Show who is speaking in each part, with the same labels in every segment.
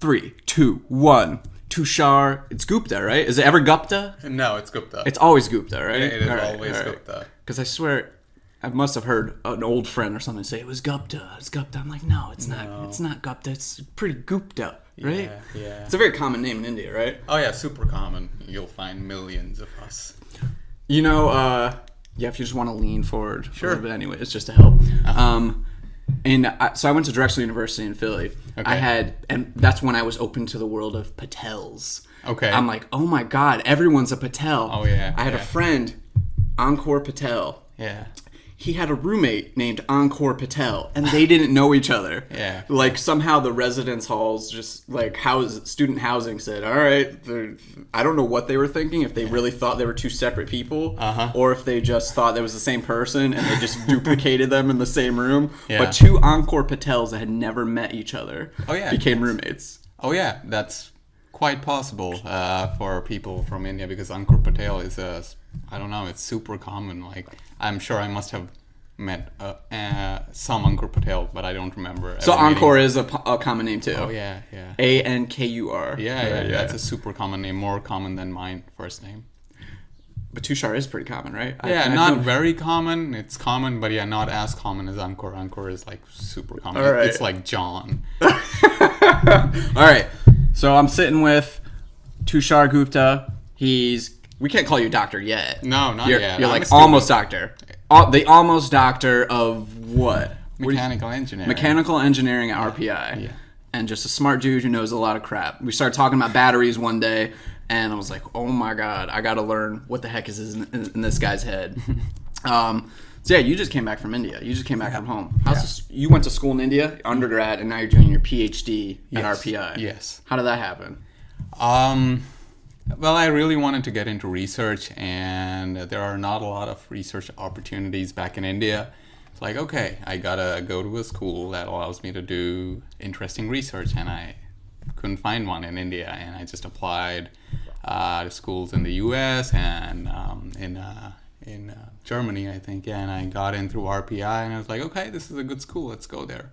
Speaker 1: 3, 2, 1. Tushar, it's Gupta, right? Is it ever Gupta?
Speaker 2: No, it's Gupta.
Speaker 1: It's always Gupta, right?
Speaker 2: Yeah, it is always Gupta.
Speaker 1: Because I swear, I must have heard an old friend or something say it was Gupta. It's Gupta. I'm like, no, it's not. It's not Gupta. It's pretty Gupta, right?
Speaker 2: Yeah.
Speaker 1: It's a very common name in India, right?
Speaker 2: Oh yeah, super common. You'll find millions of us.
Speaker 1: You know, yeah. If you just want to lean forward,
Speaker 2: Sure.
Speaker 1: a little bit anyway, it's just to help. So I went to Drexel University in Philly.
Speaker 2: Okay.
Speaker 1: And that's when I was open to the world of Patels.
Speaker 2: Okay.
Speaker 1: I'm like, oh my God, everyone's a Patel.
Speaker 2: Oh, yeah,
Speaker 1: I had a
Speaker 2: yeah.
Speaker 1: friend, Encore Patel.
Speaker 2: Yeah.
Speaker 1: He had a roommate named Encore Patel, and they didn't know each other.
Speaker 2: Yeah.
Speaker 1: Like, somehow the residence halls, just like student housing said, all right, I don't know what they were thinking, if they really thought they were two separate people, or if they just thought there was the same person, and they just duplicated them in the same room.
Speaker 2: Yeah.
Speaker 1: But two Encore Patels that had never met each other became roommates.
Speaker 2: Oh yeah, that's quite possible for people from India, because Ankur Patel is I don't know, it's super common. Like, I'm sure I must have met some Ankur Patel, but I don't remember.
Speaker 1: So Encore is a common name too.
Speaker 2: Oh yeah.
Speaker 1: Ankur.
Speaker 2: Yeah, that's a super common name, more common than my first name.
Speaker 1: But Tushar is pretty common, right?
Speaker 2: Not very common. It's common, but yeah, not as common as Ankur. Ankur is like super common.
Speaker 1: All right.
Speaker 2: It's like John.
Speaker 1: All right. So I'm sitting with Tushar Gupta. We can't call you doctor yet.
Speaker 2: No, not yet.
Speaker 1: You're
Speaker 2: I'm
Speaker 1: like
Speaker 2: a student.
Speaker 1: almost doctor. The almost doctor of what?
Speaker 2: Mechanical engineering.
Speaker 1: Mechanical engineering at RPI.
Speaker 2: Yeah.
Speaker 1: And just a smart dude who knows a lot of crap. We started talking about batteries one day, and I was like, oh my God, I got to learn what the heck is in this guy's head. So yeah, you just came back from India. You just came back from home. You went to school in India, undergrad, and now you're doing your PhD at RPI.
Speaker 2: Yes.
Speaker 1: How did that happen?
Speaker 2: Well, I really wanted to get into research, and there are not a lot of research opportunities back in India. It's like, okay, I gotta go to a school that allows me to do interesting research, and I couldn't find one in India, and I just applied to schools in the US and in Germany, I think, and I got in through RPI, and I was like, okay, this is a good school, let's go there.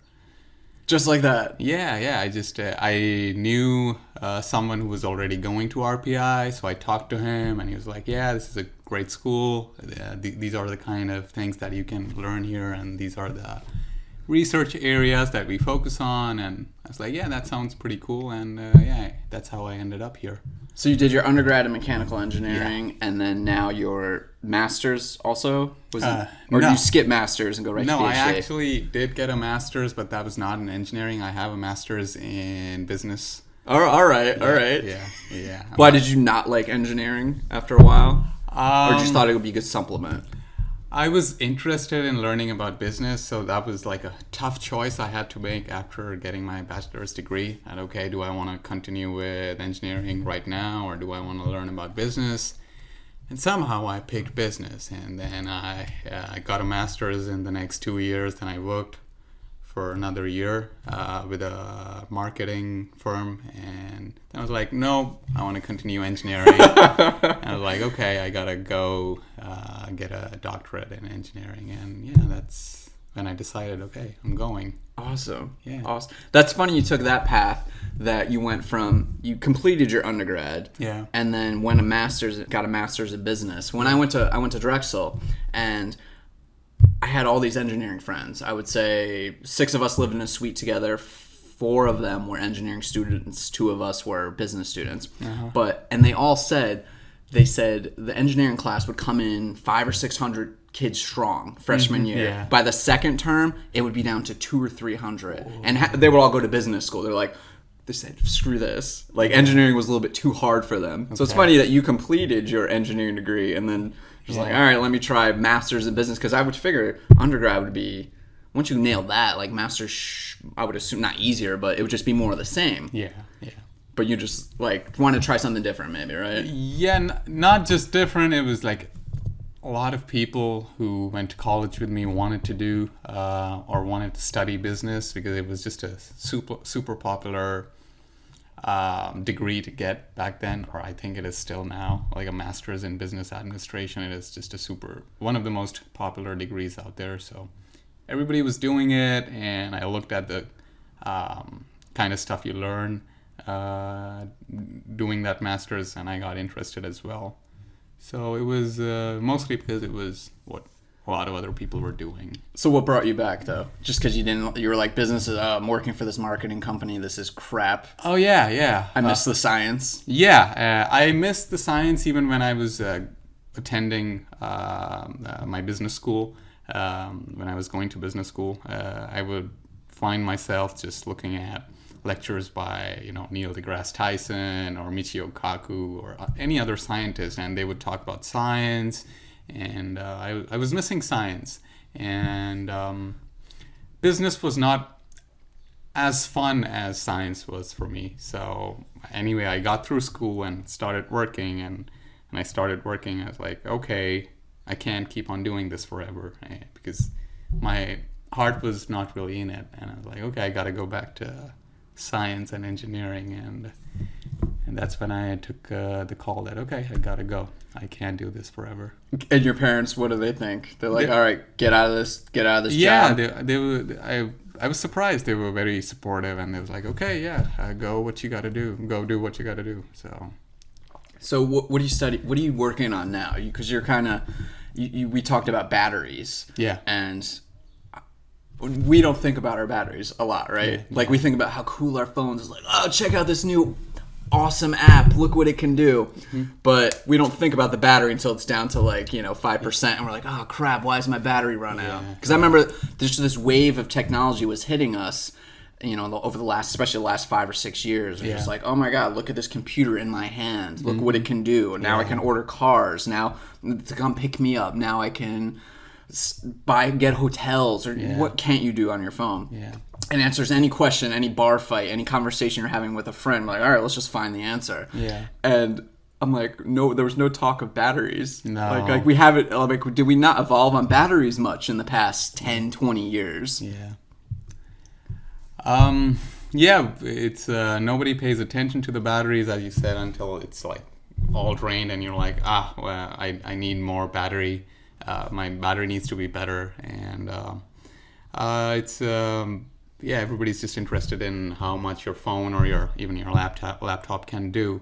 Speaker 1: Just like that?
Speaker 2: Yeah. I just I knew someone who was already going to RPI, so I talked to him, and he was like, "Yeah, this is a great school. These are the kind of things that you can learn here, and these are the research areas that we focus on." And I was like, "Yeah, that sounds pretty cool." And yeah, that's how I ended up here.
Speaker 1: So you did your undergrad in mechanical engineering, and then now your master's also? Or
Speaker 2: no.
Speaker 1: did you skip master's and go right to PhD?
Speaker 2: No, I actually did get a master's, but that was not in engineering. I have a master's in business.
Speaker 1: All right.
Speaker 2: Yeah.
Speaker 1: Why did you not like engineering after a while? Or just thought it would be a good supplement?
Speaker 2: I was interested in learning about business, so that was like a tough choice I had to make after getting my bachelor's degree. And okay, do I want to continue with engineering right now, or do I want to learn about business? And somehow I picked business, and then I got a master's in the next 2 years. Then I worked for another year with a marketing firm, and then I was like, no, I want to continue engineering. And I was like, okay, I gotta go get a doctorate in engineering, and yeah, that's when I decided, okay, I'm going.
Speaker 1: Awesome.
Speaker 2: Yeah.
Speaker 1: Awesome. That's funny you took that path, that you went from, you completed your undergrad,
Speaker 2: Yeah.
Speaker 1: and then got a master's in business. When I went to Drexel, and I had all these engineering friends. I would say 6 of us lived in a suite together. 4 of them were engineering students. 2 of us were business students. And they all said the engineering class would come in 500 or 600 kids strong freshman year.
Speaker 2: Yeah.
Speaker 1: By the second term, it would be down to 200 or 300. Ooh. And they would all go to business school. They're like, they said, screw this. Like, engineering was a little bit too hard for them. Okay. So it's funny that you completed your engineering degree and then just like, all right, let me try master's in business, because I would figure undergrad would be, once you nailed that, like master's, I would assume not easier, but it would just be more of the same.
Speaker 2: Yeah.
Speaker 1: But you just like want to try something different, maybe, right?
Speaker 2: Yeah, not just different. It was like a lot of people who went to college with me wanted to do or wanted to study business, because it was just a super popular degree to get back then, or I think it is still now, like a master's in business administration. It is just one of the most popular degrees out there. So everybody was doing it, and I looked at the kind of stuff you learn. doing that master's, and I got interested as well. So it was mostly because it was what a lot of other people were doing.
Speaker 1: So what brought you back though? Just because you were like, business is, I'm working for this marketing company. This is crap.
Speaker 2: Oh yeah.
Speaker 1: I miss the science.
Speaker 2: Yeah, I missed the science even when I was attending my business school. When I was going to business school, I would find myself just looking at lectures by Neil deGrasse Tyson or Michio Kaku or any other scientist, and they would talk about science, and I was missing science, and business was not as fun as science was for me. So anyway, I got through school and started working, and I started working. I was like, okay, I can't keep on doing this forever, because my heart was not really in it, and I was like, okay, I got to go back to science and engineering, and that's when I took the call that, okay, I gotta go. I can't do this forever.
Speaker 1: And your parents, what do they think? They're like, all right, get out of this
Speaker 2: yeah,
Speaker 1: job.
Speaker 2: they were. I was surprised. They were very supportive, and they was like, okay, yeah, go what you gotta do. Go do what you gotta do.
Speaker 1: So what do you study? What are you working on now? Because you're kind of, we talked about batteries.
Speaker 2: Yeah.
Speaker 1: And we don't think about our batteries a lot, right?
Speaker 2: Yeah.
Speaker 1: Like we think about how cool our phones is. Like, oh, check out this new awesome app. Look what it can do. Mm-hmm. But we don't think about the battery until it's down to 5%, and we're like, oh crap, why is my battery run out? Because I remember this wave of technology was hitting us, over the last, especially the last 5 or 6 years. It's just like, oh my god, look at this computer in my hand. Look what it can do. And now I can order cars. Now to come pick me up. Now I can get hotels, or what can't you do on your phone?
Speaker 2: Yeah.
Speaker 1: And answers any question, any bar fight, any conversation you're having with a friend. We're like, all right, let's just find the answer.
Speaker 2: Yeah.
Speaker 1: And I'm like, no, there was no talk of batteries.
Speaker 2: No.
Speaker 1: Like we haven't, did we not evolve on batteries much in the past 10, 20 years?
Speaker 2: Yeah. It's nobody pays attention to the batteries, as you said, until it's like all drained, and you're like, well, I need more battery. My battery needs to be better, and everybody's just interested in how much your phone or even your laptop can do.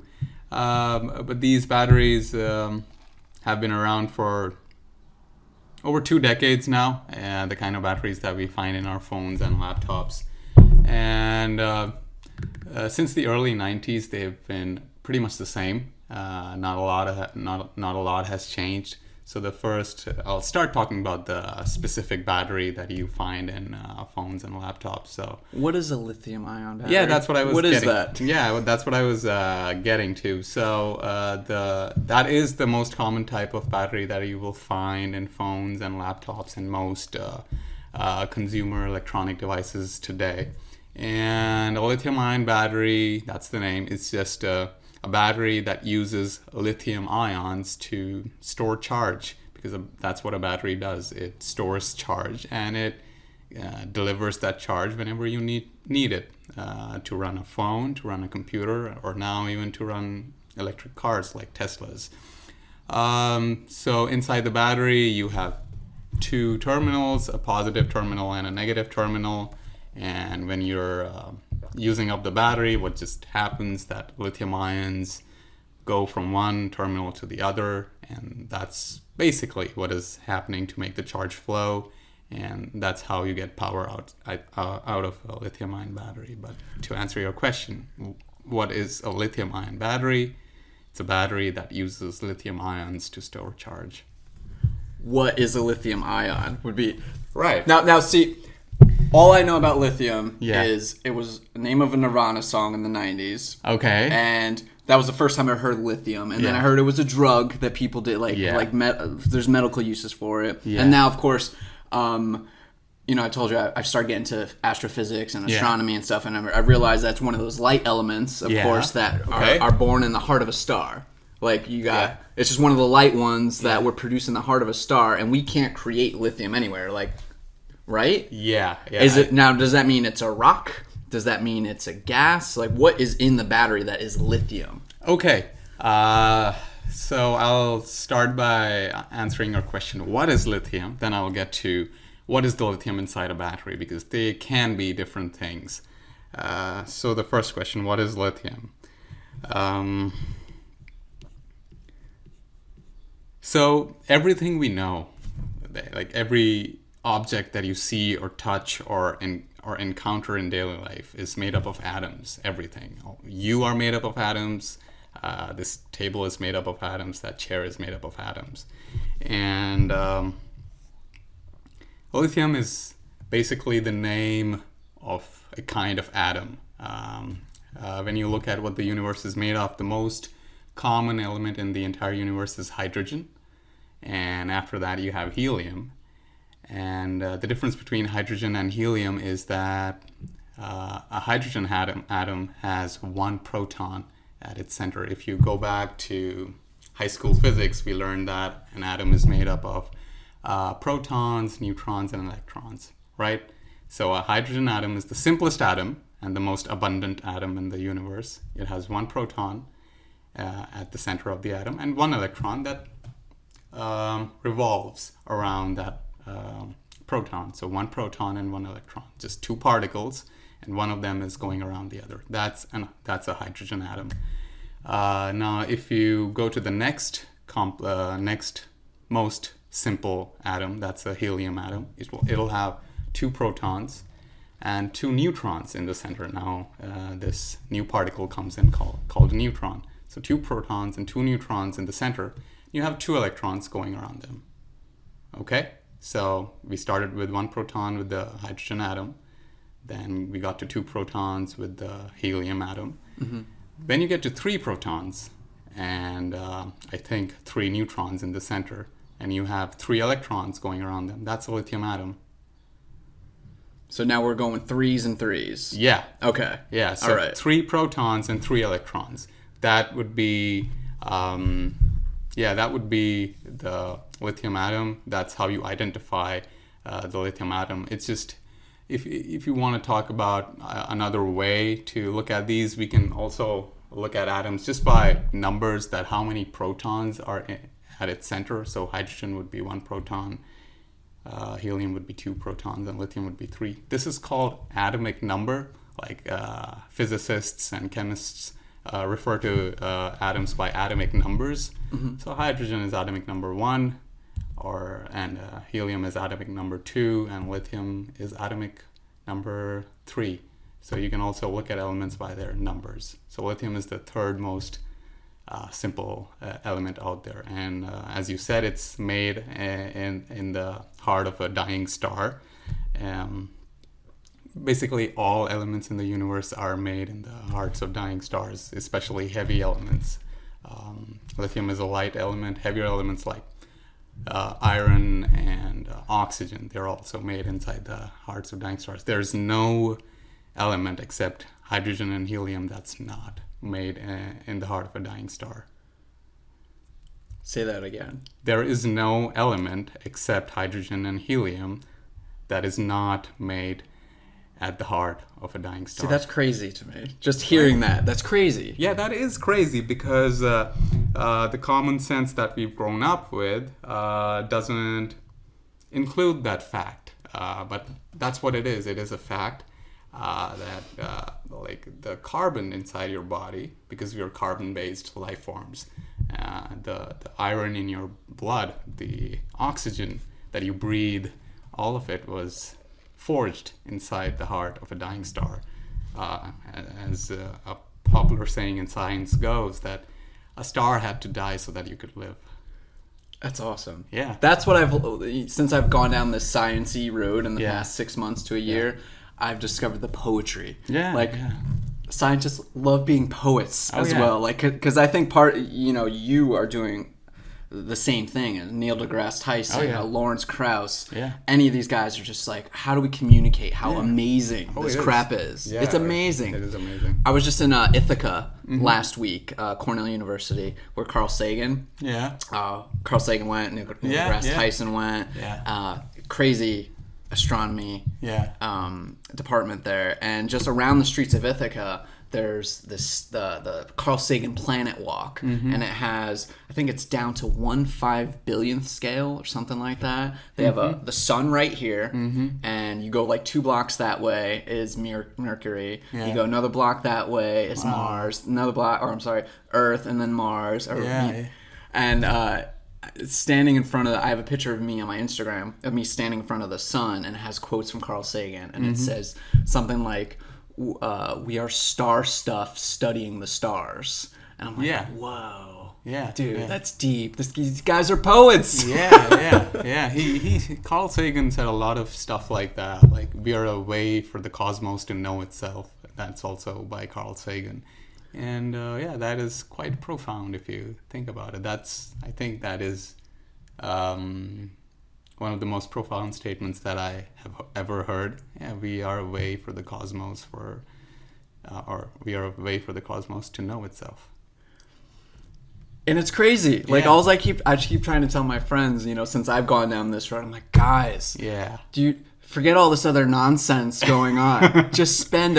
Speaker 2: But these batteries have been around for over 2 decades now. The kind of batteries that we find in our phones and laptops, and since the early 90s, they've been pretty much the same. Not a lot has changed. So I'll start talking about the specific battery that you find in phones and laptops. So
Speaker 1: what is a lithium-ion battery?
Speaker 2: Yeah, that's what I was.
Speaker 1: What
Speaker 2: getting.
Speaker 1: is that?
Speaker 2: Yeah, that's what I was getting to. So that is the most common type of battery that you will find in phones and laptops and most consumer electronic devices today. And a lithium-ion battery, that's the name. It's just a battery that uses lithium ions to store charge, because that's what a battery does. It stores charge, and it delivers that charge whenever you need it to run a phone, to run a computer, or now even to run electric cars like Teslas. So inside the battery, you have 2 terminals, a positive terminal and a negative terminal. And when you're using up the battery, what just happens that lithium ions go from one terminal to the other, and that's basically what is happening to make the charge flow, and that's how you get power out of a lithium ion battery. But to answer your question, what is a lithium ion battery? It's a battery that uses lithium ions to store charge.
Speaker 1: What is a lithium ion? Would be
Speaker 2: right.
Speaker 1: Now see, all I know about lithium is it was the name of a Nirvana song in the 90s.
Speaker 2: Okay.
Speaker 1: And that was the first time I heard lithium. And then I heard it was a drug that people did, there's medical uses for it. Yeah. And now, of course, I told you I started getting into astrophysics and astronomy and stuff. And I realized that's one of those light elements, of course, that are born in the heart of a star. Like you got, it's just one of the light ones that were produced in the heart of a star. And we can't create lithium anywhere. Right?
Speaker 2: Yeah.
Speaker 1: Does that mean it's a rock? Does that mean it's a gas? Like, what is in the battery that is lithium?
Speaker 2: Okay. So I'll start by answering your question, what is lithium? Then I'll get to what is the lithium inside a battery, because they can be different things. So the first question, what is lithium? So everything we know, like every object that you see or touch or encounter in daily life is made up of atoms. Everything. You are made up of atoms. This table is made up of atoms. That chair is made up of atoms. And lithium is basically the name of a kind of atom. When you look at what the universe is made of, the most common element in the entire universe is hydrogen. And after that, you have helium. And the difference between hydrogen and helium is that a hydrogen atom has one proton at its center. If you go back to high school physics, we learned that an atom is made up of protons, neutrons, and electrons, right? So a hydrogen atom is the simplest atom and the most abundant atom in the universe. It has one proton at the center of the atom and one electron that revolves around that proton. So one proton and one electron, just two particles, and one of them is going around the other. That's a hydrogen atom. Now, if you go to the next most simple atom, that's a helium atom. It'll have two protons and two neutrons in the center. Now, this new particle comes in called a neutron. So two protons and two neutrons in the center. You have two electrons going around them. Okay? So we started with one proton with the hydrogen atom. Then we got to two protons with the helium atom. Mm-hmm. Then you get to three protons and I think three neutrons in the center. And you have three electrons going around them. That's a lithium atom.
Speaker 1: So now we're going threes and threes.
Speaker 2: Yeah.
Speaker 1: Okay.
Speaker 2: Yeah. So
Speaker 1: all right.
Speaker 2: Three protons and three electrons. That would be... that would be the lithium atom. That's how you identify the lithium atom. It's just, if you want to talk about another way to look at these, we can also look at atoms just by numbers, that how many protons are at its center. So hydrogen would be one proton, helium would be two protons, and lithium would be three. This is called atomic number. Like physicists and chemists refer to atoms by atomic numbers. Mm-hmm. So hydrogen is atomic number 1, and helium is atomic number 2, and lithium is atomic number 3. So you can also look at elements by their numbers. So lithium is the third most simple element out there, and as you said, it's made in the heart of a dying star. Basically, all elements in the universe are made in the hearts of dying stars, especially heavy elements. Lithium is a light element. Heavier elements like iron and oxygen, they're also made inside the hearts of dying stars. There's no element except hydrogen and helium that's not made in the heart of a dying star.
Speaker 1: Say that again.
Speaker 2: There is no element except hydrogen and helium that is not made at the heart of a dying star.
Speaker 1: See, that's crazy to me. Just hearing that's crazy.
Speaker 2: Yeah, that is crazy because the common sense that we've grown up with doesn't include that fact. But that's what it is. It is a fact that like the carbon inside your body, because we are carbon-based life forms, the iron in your blood, the oxygen that you breathe, all of it was forged inside the heart of a dying star. As a popular saying in science goes, that a star had to die so that you could live.
Speaker 1: That's awesome.
Speaker 2: Yeah.
Speaker 1: That's what since I've gone down this science-y road in the past 6 months to a year, I've discovered the poetry. Scientists love being poets as well. Like, because I think you are doing the same thing. And Neil deGrasse Tyson, Lawrence Krauss, any of these guys are just like, how do we communicate how amazing this crap is?
Speaker 2: Yeah,
Speaker 1: it's amazing.
Speaker 2: It is amazing.
Speaker 1: I was just in Ithaca last week, Cornell University, where Carl Sagan went, Neil deGrasse Tyson went, crazy astronomy department there, and just around the streets of Ithaca there's the Carl Sagan Planet Walk, and it has, I think it's down to 1/5 billionth scale or something like that. They have the sun right here, and you go like 2 blocks that way is Mercury. You go another block that way is Mars. Another block, or I'm sorry, Earth, and then Mars. And standing in front of I have a picture of me on my Instagram of me standing in front of the sun, and it has quotes from Carl Sagan, and it says something like, we are star stuff studying the stars. And I'm like, whoa, dude, that's deep. These guys are poets.
Speaker 2: Carl Sagan said a lot of stuff like that, like we are a way for the cosmos to know itself. That's also by Carl Sagan. And that is quite profound if you think about it. I think that is one of the most profound statements that I have ever heard. We are a way for the cosmos or we are a way for the cosmos to know itself.
Speaker 1: And it's crazy. Like I keep trying to tell my friends, since I've gone down this road, I'm like, guys, do you forget all this other nonsense going on? Just spend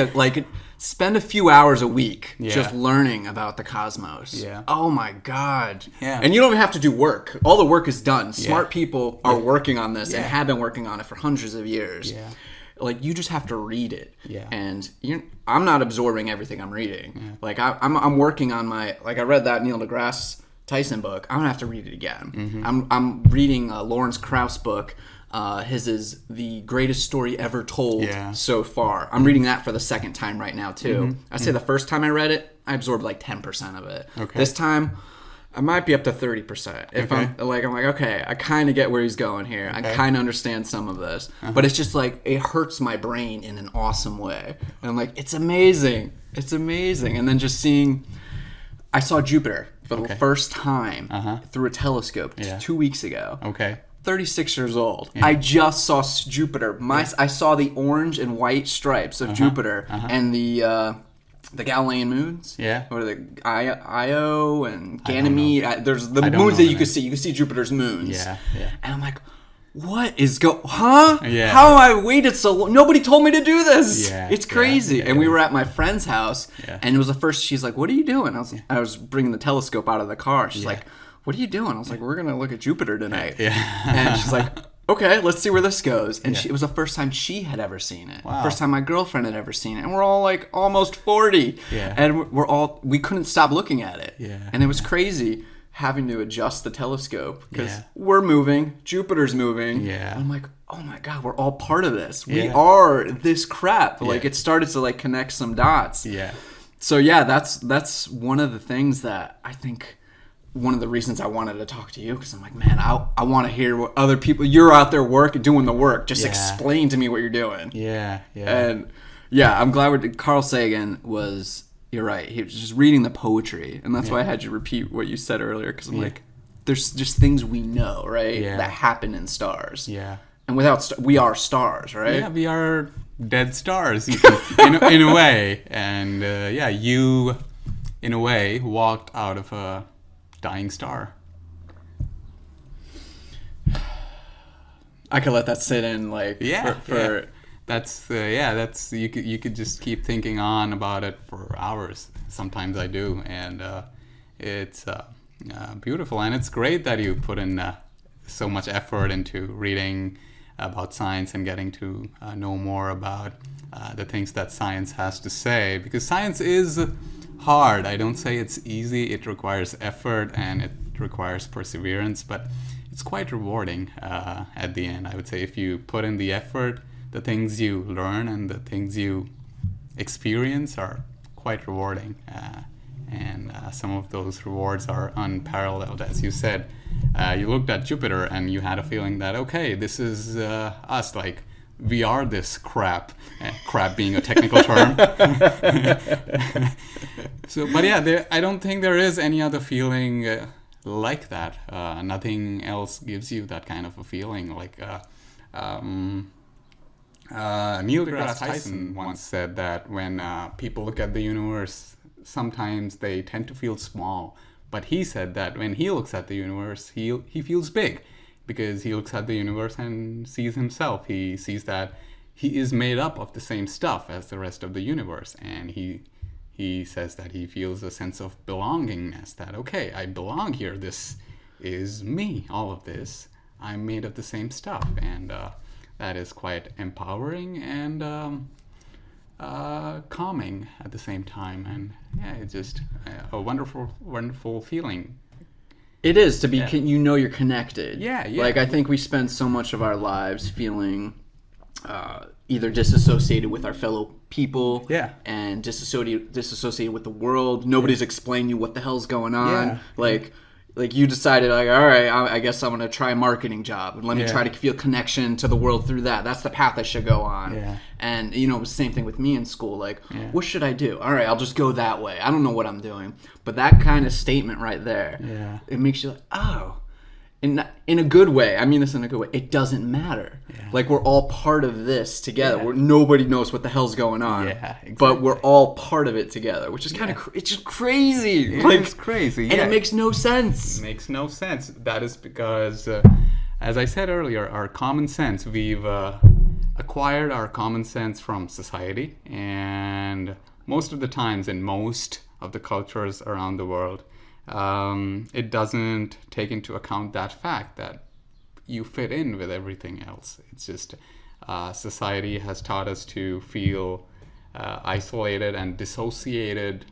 Speaker 1: a few hours a week just learning about the cosmos. Oh my God. And you don't even have to do work. All the work is done. Smart people are working on this and have been working on it for hundreds of years. Like, you just have to read it. And I'm not absorbing everything I'm reading. Like, I'm working on I read that Neil deGrasse Tyson book. I'm gonna have to read it again. I'm reading Lawrence Krauss book. His is the greatest story ever told so far. I'm reading that for the second time right now too. I say the first time I read it, I absorbed like 10% of it. This time, I might be up to 30%. If I'm like, okay, I kind of get where he's going here. I kind of understand some of this, but it's just like, it hurts my brain in an awesome way. And I'm like, it's amazing. It's amazing. And then just I saw Jupiter for the first time through a telescope 2 weeks ago. 36 years old. I just saw Jupiter. I saw the orange and white stripes of Jupiter and the Galilean moons. Or the Io and Ganymede. There's the moons that you can see. You can see Jupiter's moons. And I'm like, what is How have I waited so long? Nobody told me to do this. It's crazy. And we were at my friend's house, and it was the first. She's like, "What are you doing?" I was bringing the telescope out of the car. She's like, "What are you doing?" I was like, "We're gonna look at Jupiter tonight." And she's like, "Okay, let's see where this goes." And it was the first time she had ever seen it. First time my girlfriend had ever seen it. And we're all like almost 40. And we couldn't stop looking at it. And it was crazy having to adjust the telescope because we're moving, Jupiter's moving. And I'm like, oh my God, we're all part of this. We are this crap. Like, it started to like connect some dots. So that's one of the things that I think, one of the reasons I wanted to talk to you, because I'm like, man, I want to hear what other people, you're out there doing the work. Just explain to me what you're doing. And I'm glad Carl Sagan was, you're right, he was just reading the poetry. And that's why I had you repeat what you said earlier, because I'm like, there's just things we know, right, that happen in stars. And without, we are stars, right?
Speaker 2: We are dead stars, in a way. And you, in a way, walked out of a dying star.
Speaker 1: I could let that sit in, like,
Speaker 2: that's you could just keep thinking on about it for hours. Sometimes I do, and it's beautiful, and it's great that you put in so much effort into reading about science and getting to know more about the things that science has to say, because science is hard. I don't say it's easy. It requires effort and it requires perseverance, but it's quite rewarding at the end. I would say if you put in the effort, the things you learn and the things you experience are quite rewarding. And some of those rewards are unparalleled. As you said, you looked at Jupiter and you had a feeling that, okay, this is us, like, we are this crap, crap being a technical term. But I don't think there is any other feeling like that. Nothing else gives you that kind of a feeling. Like Neil deGrasse Tyson once said that when people look at the universe, sometimes they tend to feel small. But he said that when he looks at the universe, he feels big, because he looks at the universe and sees himself. He sees that he is made up of the same stuff as the rest of the universe, and he he says that he feels a sense of belongingness, that, okay, I belong here. This is me, all of this. I'm made of the same stuff. And that is quite empowering and calming at the same time. And yeah, it's just a wonderful, wonderful feeling.
Speaker 1: It is to be, you're connected.
Speaker 2: Yeah, yeah.
Speaker 1: Like, I think we spend so much of our lives feeling either disassociated with our fellow people, and disassociated with the world. Nobody's explained you what the hell's going on. Like you decided, like, all right, I guess I'm gonna try a marketing job and let me try to feel connection to the world through that. That's the path I should go on.
Speaker 2: Yeah.
Speaker 1: And it was the same thing with me in school. Like, what should I do? All right, I'll just go that way. I don't know what I'm doing. But that kind of statement right there, it makes you like, oh. In a good way, I mean this in a good way, it doesn't matter. Like, we're all part of this together. Where nobody knows what the hell's going on. Exactly. But we're all part of it together, which is kind of it's just crazy.
Speaker 2: It's crazy.
Speaker 1: And it makes no sense.
Speaker 2: It makes no sense. That is because, as I said earlier, our common sense, we've acquired our common sense from society, and most of the times in most of the cultures around the world, it doesn't take into account that fact that you fit in with everything else. It's just society has taught us to feel isolated and dissociated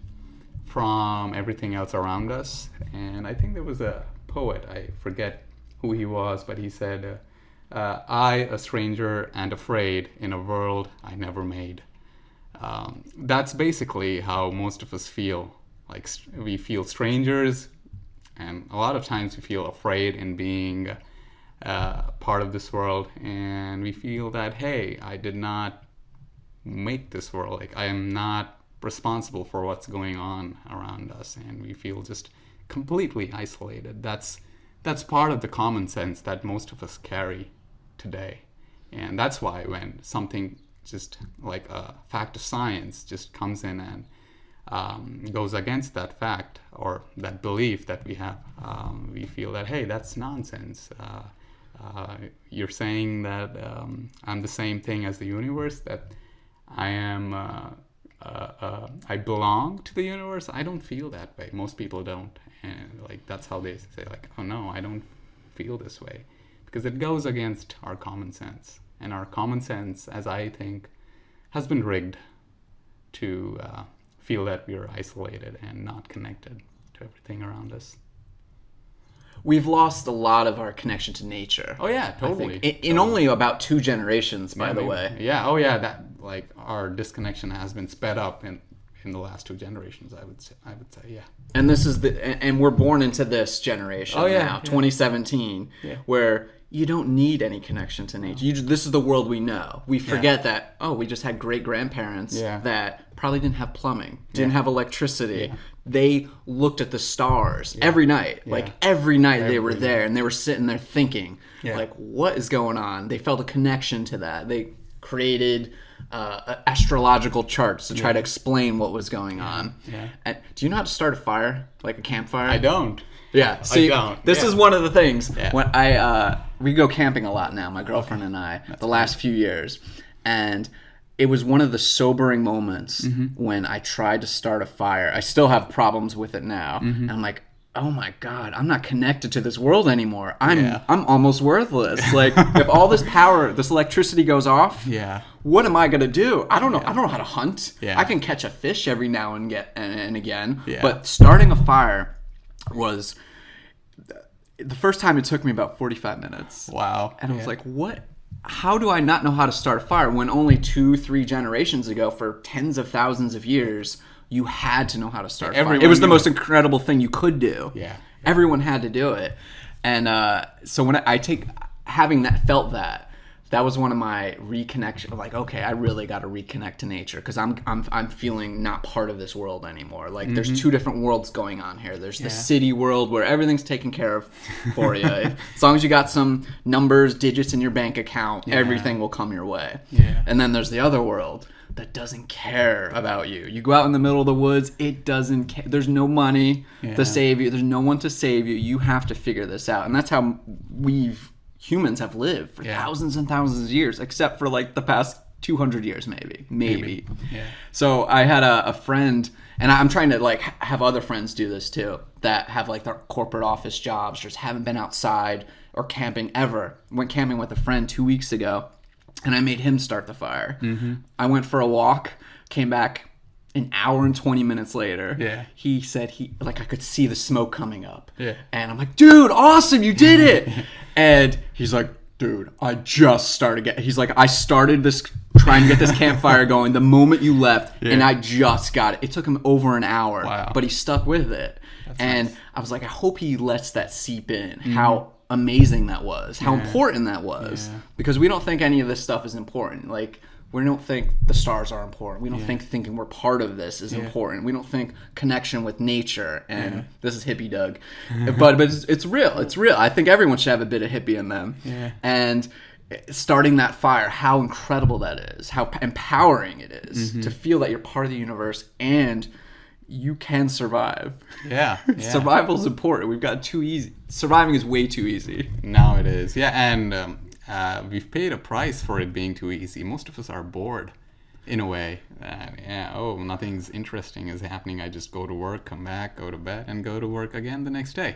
Speaker 2: from everything else around us. And I think there was a poet, I forget who he was, but he said, I, a stranger and afraid in a world I never made. That's basically how most of us feel. Like, we feel strangers, and a lot of times we feel afraid in being part of this world, and we feel that, hey, I did not make this world. Like, I am not responsible for what's going on around us, and we feel just completely isolated. That's part of the common sense that most of us carry today, and that's why when something just like a fact of science just comes in and goes against that fact or that belief that we have, we feel that, hey, that's nonsense. You're saying that I'm the same thing as the universe, that I am, I belong to the universe. I don't feel that way. Most people don't. And like, that's how they say, like, oh no, I don't feel this way. Because it goes against our common sense. And our common sense, as I think, has been rigged to feel that we are isolated and not connected to everything around us.
Speaker 1: We've lost a lot of our connection to nature.
Speaker 2: Oh yeah, totally.
Speaker 1: In only about 2 generations, by the way.
Speaker 2: Yeah. Oh yeah. That, like, our disconnection has been sped up in the last 2 generations. I would say. Yeah.
Speaker 1: And this is and we're born into this generation now, 2017, where you don't need any connection to nature. This is the world we know. We forget that, we just had great-grandparents that probably didn't have plumbing, didn't have electricity. They looked at the stars every night. Like, every night they were there, and they were sitting there thinking, like, what is going on? They felt a connection to that. They created astrological charts to try to explain what was going on. And do you know how to start a fire, like a campfire?
Speaker 2: I don't.
Speaker 1: Yeah, see,
Speaker 2: I don't.
Speaker 1: This is one of the things. When we go camping a lot now, my girlfriend and I, the last few years, and it was one of the sobering moments when I tried to start a fire. I still have problems with it now. And I'm like, oh my God, I'm not connected to this world anymore. I'm almost worthless. Like, if all this power, this electricity goes off, what am I gonna do? I don't know. I don't know how to hunt. I can catch a fish every now and again. But starting a fire was the first time it took me about 45 minutes.
Speaker 2: Wow.
Speaker 1: And I was like, what? How do I not know how to start a fire when only 2-3 generations ago, for tens of thousands of years, you had to know how to start a fire. It was the most incredible thing you could do. Everyone had to do it. And so when felt that was one of my reconnection. Like, okay, I really got to reconnect to nature, because I'm feeling not part of this world anymore. Like, there's 2 different worlds going on here. There's the city world where everything's taken care of for you. As long as you got some numbers, digits in your bank account, everything will come your way. And then there's the other world that doesn't care about you. You go out in the middle of the woods, it doesn't care. There's no money to save you. There's no one to save you. You have to figure this out. And that's how humans have lived for thousands and thousands of years, except for like the past 200 years, maybe. So I had a friend, and I'm trying to like have other friends do this too, that have like their corporate office jobs, just haven't been outside or camping ever. Went camping with a friend 2 weeks ago, and I made him start the fire. I went for a walk, came back an hour and 20 minutes later.
Speaker 2: Yeah.
Speaker 1: He said I could see the smoke coming up.
Speaker 2: Yeah.
Speaker 1: And I'm like, dude, awesome, you did it. And he's like, dude, I just started he's like, I started this trying to get this campfire going the moment you left, and I just got it. It took him over an hour, but he stuck with it. That's nice. I was like, I hope he lets that seep in, how amazing that was, how important that was. Because we don't think any of this stuff is important. Like, we don't think the stars are important. We don't think thinking we're part of this is important. We don't think connection with nature, and this is hippie Doug. but it's real. It's real. I think everyone should have a bit of hippie in them. Yeah. And starting that fire, how incredible that is, how empowering it is to feel that you're part of the universe and you can survive. Yeah. Survival is important. We've got too easy. Surviving is way too easy.
Speaker 2: Now it is. Yeah, and we've paid a price for it being too easy. Most of us are bored, in a way. Nothing's interesting is happening. I just go to work, come back, go to bed, and go to work again the next day.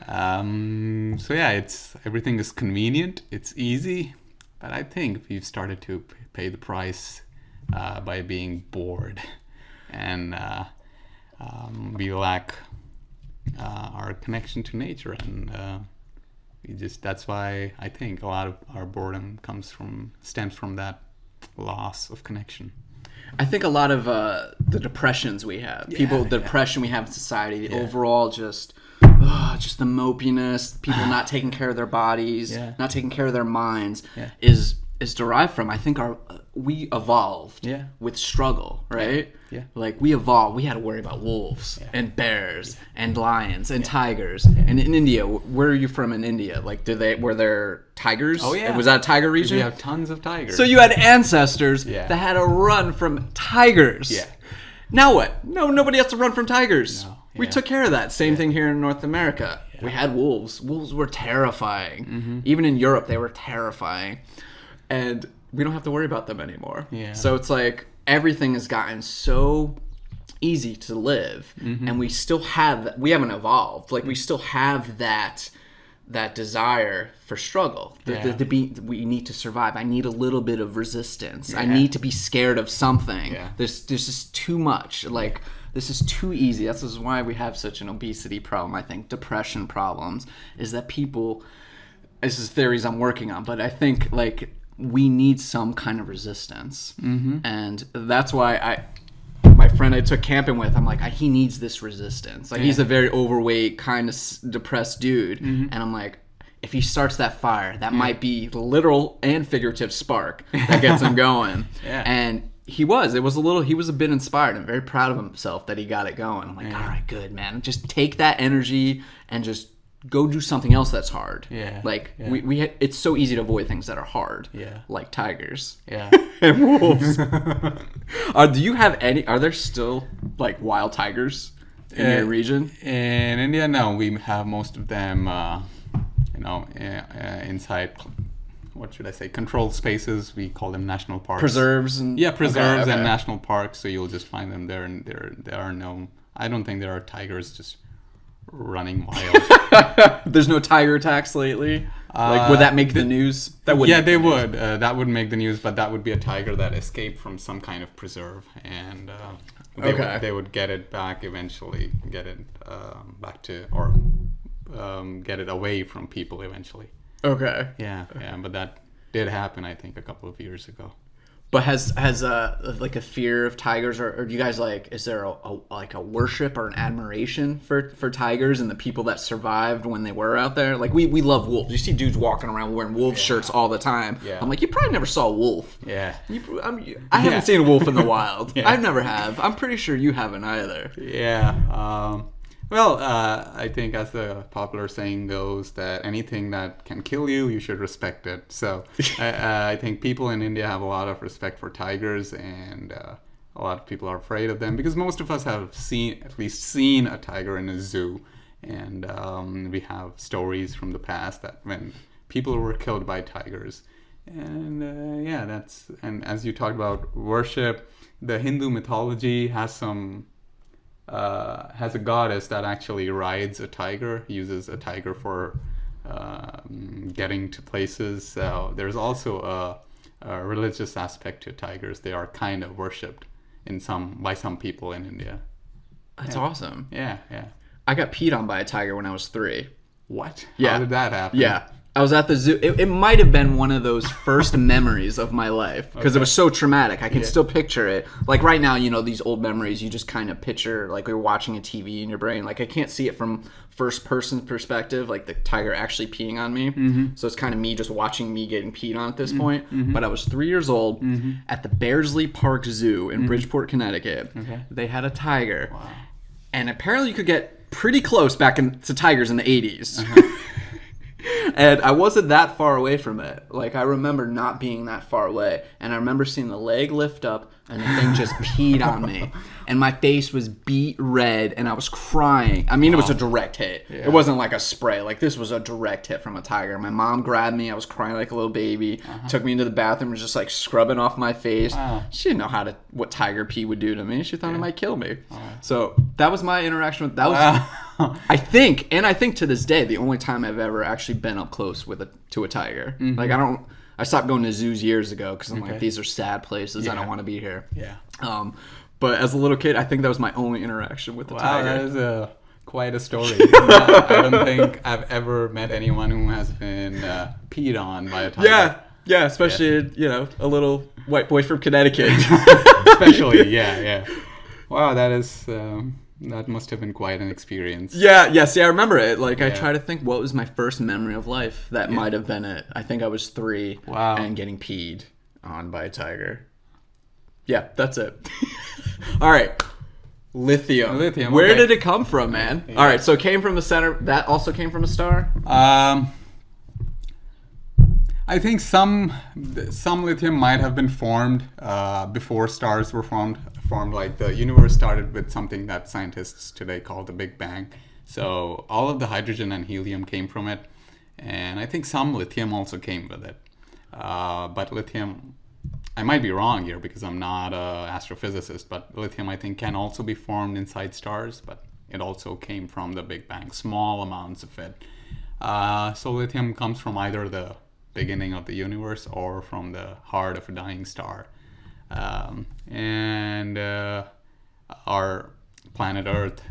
Speaker 2: Everything is convenient. It's easy, but I think we've started to pay the price by being bored, and we lack our connection to nature, and that's why I think a lot of our boredom stems from that loss of connection.
Speaker 1: I think a lot of the depressions we have, the depression we have in society, the overall just the mopiness, people not taking care of their bodies, not taking care of their minds, is derived from, I think, we evolved with struggle, right? Yeah. Like, we evolved. We had to worry about wolves and bears and lions and tigers. And in India, where are you from in India? Like, were there tigers?
Speaker 2: Oh, yeah.
Speaker 1: Was that a tiger region?
Speaker 2: We have tons of tigers.
Speaker 1: So you had ancestors that had to run from tigers. Yeah. Now what? No, nobody has to run from tigers. No. We took care of that. Same thing here in North America. Yeah. We had wolves. Wolves were terrifying. Even in Europe, they were terrifying. And we don't have to worry about them anymore. Yeah. So it's like everything has gotten so easy to live, and we haven't evolved. Like, we still have that desire for struggle. We need to survive. I need a little bit of resistance. I need to be scared of something. Yeah. There's just too much. Like, this is too easy. This is why we have such an obesity problem, I think, depression problems, is that people, this is theories I'm working on, but I think, like, we need some kind of resistance. And that's why my friend I took camping with, I'm like, he needs this resistance. Like, he's a very overweight, kind of depressed dude. And I'm like, if he starts that fire, that might be the literal and figurative spark that gets him going. And he was a bit inspired and very proud of himself that he got it going. I'm like, all right, good, man. Just take that energy and just go do something else that's hard. It's so easy to avoid things that are hard. Like tigers. And wolves. Are there still, like, wild tigers in your region?
Speaker 2: In India, no. We have most of them inside, what should I say, controlled spaces. We call them national parks.
Speaker 1: Preserves and
Speaker 2: preserves and national parks. So you'll just find them there, and there are no, I don't think there are tigers just running wild.
Speaker 1: There's no tiger attacks lately? Like, would that make the news?
Speaker 2: That would. Yeah, they would. That would make the news, but that would be a tiger that escaped from some kind of preserve, and they would get it back eventually, get it back to, or get it away from people eventually.
Speaker 1: Okay.
Speaker 2: Yeah, but that did happen, I think, a couple of years ago.
Speaker 1: But has like a fear of tigers, or do you guys, like, is there a worship or an admiration for tigers and the people that survived when they were out there? Like, we love wolves. You see dudes walking around wearing wolf shirts all the time. Yeah. I'm like, you probably never saw a wolf. Yeah. I haven't seen a wolf in the wild. I never have. I'm pretty sure you haven't either.
Speaker 2: Yeah. Well, I think, as the popular saying goes, that anything that can kill you, you should respect it. So I think people in India have a lot of respect for tigers, and a lot of people are afraid of them, because most of us have at least seen a tiger in a zoo. And we have stories from the past that when people were killed by tigers, And and as you talked about worship, the Hindu mythology has has a goddess that actually rides a tiger, uses a tiger for getting to places. So there's also a religious aspect to tigers. They are kind of worshipped by some people in India.
Speaker 1: That's awesome.
Speaker 2: Yeah.
Speaker 1: I got peed on by a tiger when I was 3.
Speaker 2: What?
Speaker 1: Yeah.
Speaker 2: How did that happen?
Speaker 1: Yeah. I was at the zoo. It might have been one of those first memories of my life because it was so traumatic. I can still picture it. Like right now, these old memories, you just kind of picture like you're watching a TV in your brain. Like I can't see it from first person perspective, like the tiger actually peeing on me. So it's kind of me just watching me getting peed on at this point. But I was 3 years old at the Bearsley Park Zoo in Bridgeport, Connecticut. They had a tiger.
Speaker 2: Wow.
Speaker 1: And apparently you could get pretty close back to tigers in the 80s. And I wasn't that far away from it. Like, I remember not being that far away. And I remember seeing the leg lift up and the thing just peed on me. And my face was beet red and I was crying. I mean, it was a direct hit. Yeah. It wasn't like a spray. Like, this was a direct hit from a tiger. My mom grabbed me. I was crying like a little baby. Took me into the bathroom and was just, like, scrubbing off my face. She didn't know what tiger pee would do to me. She thought it might kill me. So that was my interaction with... That was, I think to this day, the only time I've ever actually been up close to a tiger. Like, I stopped going to zoos years ago because I'm like, these are sad places. I don't want to be here.
Speaker 2: Yeah.
Speaker 1: But as a little kid, I think that was my only interaction with the tiger.
Speaker 2: That is quite a story. I don't think I've ever met anyone who has been peed on by a tiger.
Speaker 1: Yeah, especially a little white boy from Connecticut.
Speaker 2: Especially, yeah. Wow, that is that must have been quite an experience.
Speaker 1: Yeah. See, I remember it. Like, I try to think what was my first memory of life. That might have been it. I think I was 3.
Speaker 2: Wow.
Speaker 1: And getting peed on by a tiger. Yeah, that's it. All right. Lithium. Where did it come from, man? Yeah. All right, so it came from a center. That also came from a star?
Speaker 2: I think some lithium might have been formed before stars were formed. Like the universe started with something that scientists today call the Big Bang. So all of the hydrogen and helium came from it. And I think some lithium also came with it. But lithium... I might be wrong here because I'm not an astrophysicist, but lithium, I think, can also be formed inside stars, but it also came from the Big Bang, small amounts of it. So lithium comes from either the beginning of the universe or from the heart of a dying star. And our planet Earth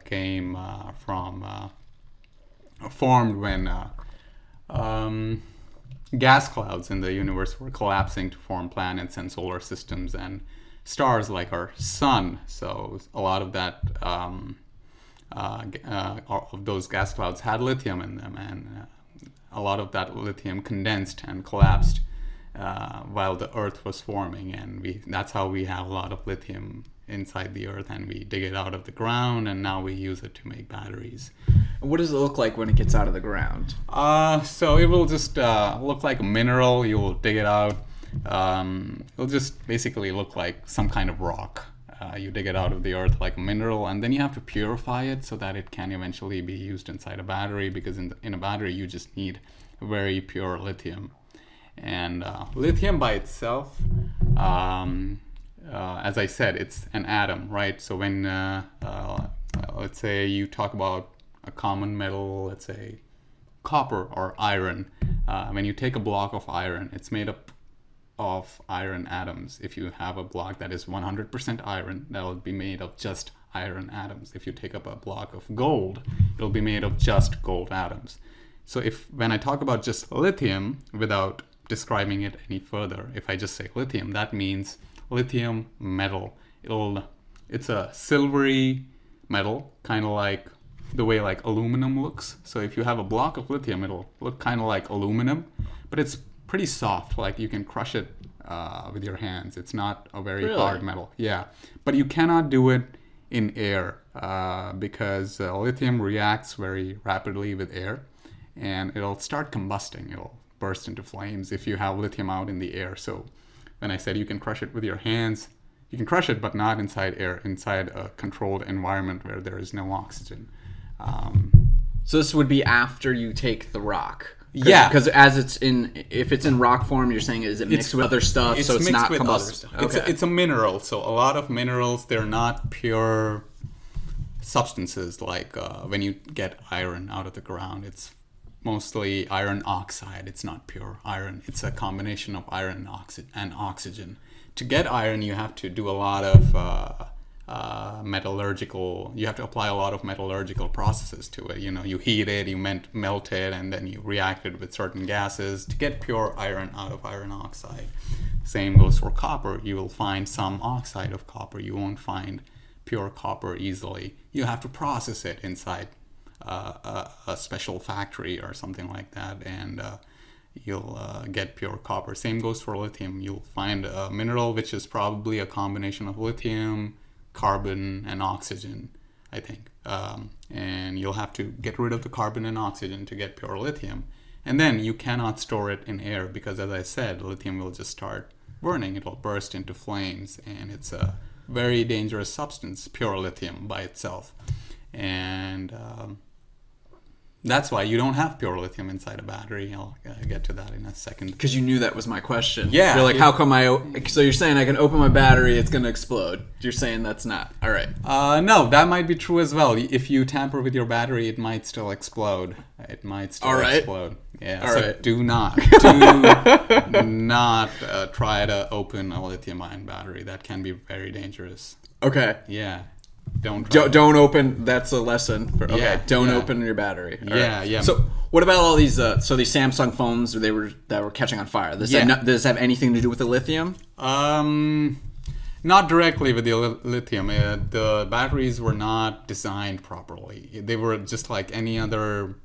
Speaker 2: came formed when gas clouds in the universe were collapsing to form planets and solar systems and stars like our sun. So a lot of that of those gas clouds had lithium in them, and a lot of that lithium condensed and collapsed while the Earth was forming, and that's how we have a lot of lithium inside the Earth, and we dig it out of the ground, and now we use it to make batteries.
Speaker 1: What does it look like when it gets out of the ground?
Speaker 2: So it will just look like a mineral. You will dig it out. It'll just basically look like some kind of rock. You dig it out of the earth like a mineral, and then you have to purify it so that it can eventually be used inside a battery, because in a battery you just need very pure lithium. And lithium by itself, as I said, it's an atom, right? So when, let's say you talk about a common metal, let's say copper or iron, when you take a block of iron, it's made up of iron atoms. If you have a block that is 100% iron, that will be made of just iron atoms. If you take up a block of gold, it'll be made of just gold atoms. So when I talk about just lithium, without describing it any further, if I just say lithium, that means lithium metal. It's a silvery metal, kind of like the way like aluminum looks. So if you have a block of lithium, it'll look kind of like aluminum, but it's pretty soft. Like you can crush it with your hands. It's not a very hard metal. Yeah, but you cannot do it in air because lithium reacts very rapidly with air, and it'll start combusting. It'll burst into flames if you have lithium out in the air. So when I said you can crush it with your hands, you can crush it, but not inside air, inside a controlled environment where there is no oxygen.
Speaker 1: So this would be after you take the rock.
Speaker 2: Yeah.
Speaker 1: Because if it's in rock form, you're saying is it mixed with other stuff, so it's not combustible.
Speaker 2: Okay. It's a mineral. So a lot of minerals, they're not pure substances. Like when you get iron out of the ground, it's mostly iron oxide. It's not pure iron. It's a combination of iron and oxygen. To get iron, you have to do a lot of metallurgical. You have to apply a lot of metallurgical processes to it. You heat it, you melt it, and then you react it with certain gases to get pure iron out of iron oxide. Same goes for copper. You will find some oxide of copper. You won't find pure copper easily. You have to process it inside a special factory or something like that, and you'll get pure copper. Same goes for lithium. You'll find a mineral which is probably a combination of lithium, carbon, and oxygen, I think. And you'll have to get rid of the carbon and oxygen to get pure lithium. And then you cannot store it in air because, as I said, lithium will just start burning. It will burst into flames, and it's a very dangerous substance, pure lithium by itself. And that's why you don't have pure lithium inside a battery. I'll get to that in a second.
Speaker 1: Because you knew that was my question.
Speaker 2: Yeah.
Speaker 1: You're like, how come so you're saying I can open my battery, it's going to explode. You're saying that's not. All right.
Speaker 2: No, that might be true as well. If you tamper with your battery, it might still explode. It might still explode. Yeah.
Speaker 1: All right.
Speaker 2: Do not try to open a lithium-ion battery. That can be very dangerous.
Speaker 1: Okay.
Speaker 2: Yeah. Don't
Speaker 1: open. That's a lesson. Don't open your battery.
Speaker 2: Yeah.
Speaker 1: So what about all these? So these Samsung phones that were catching on fire. Does this have anything to do with the lithium?
Speaker 2: Not directly with the lithium. The batteries were not designed properly. They were just like any other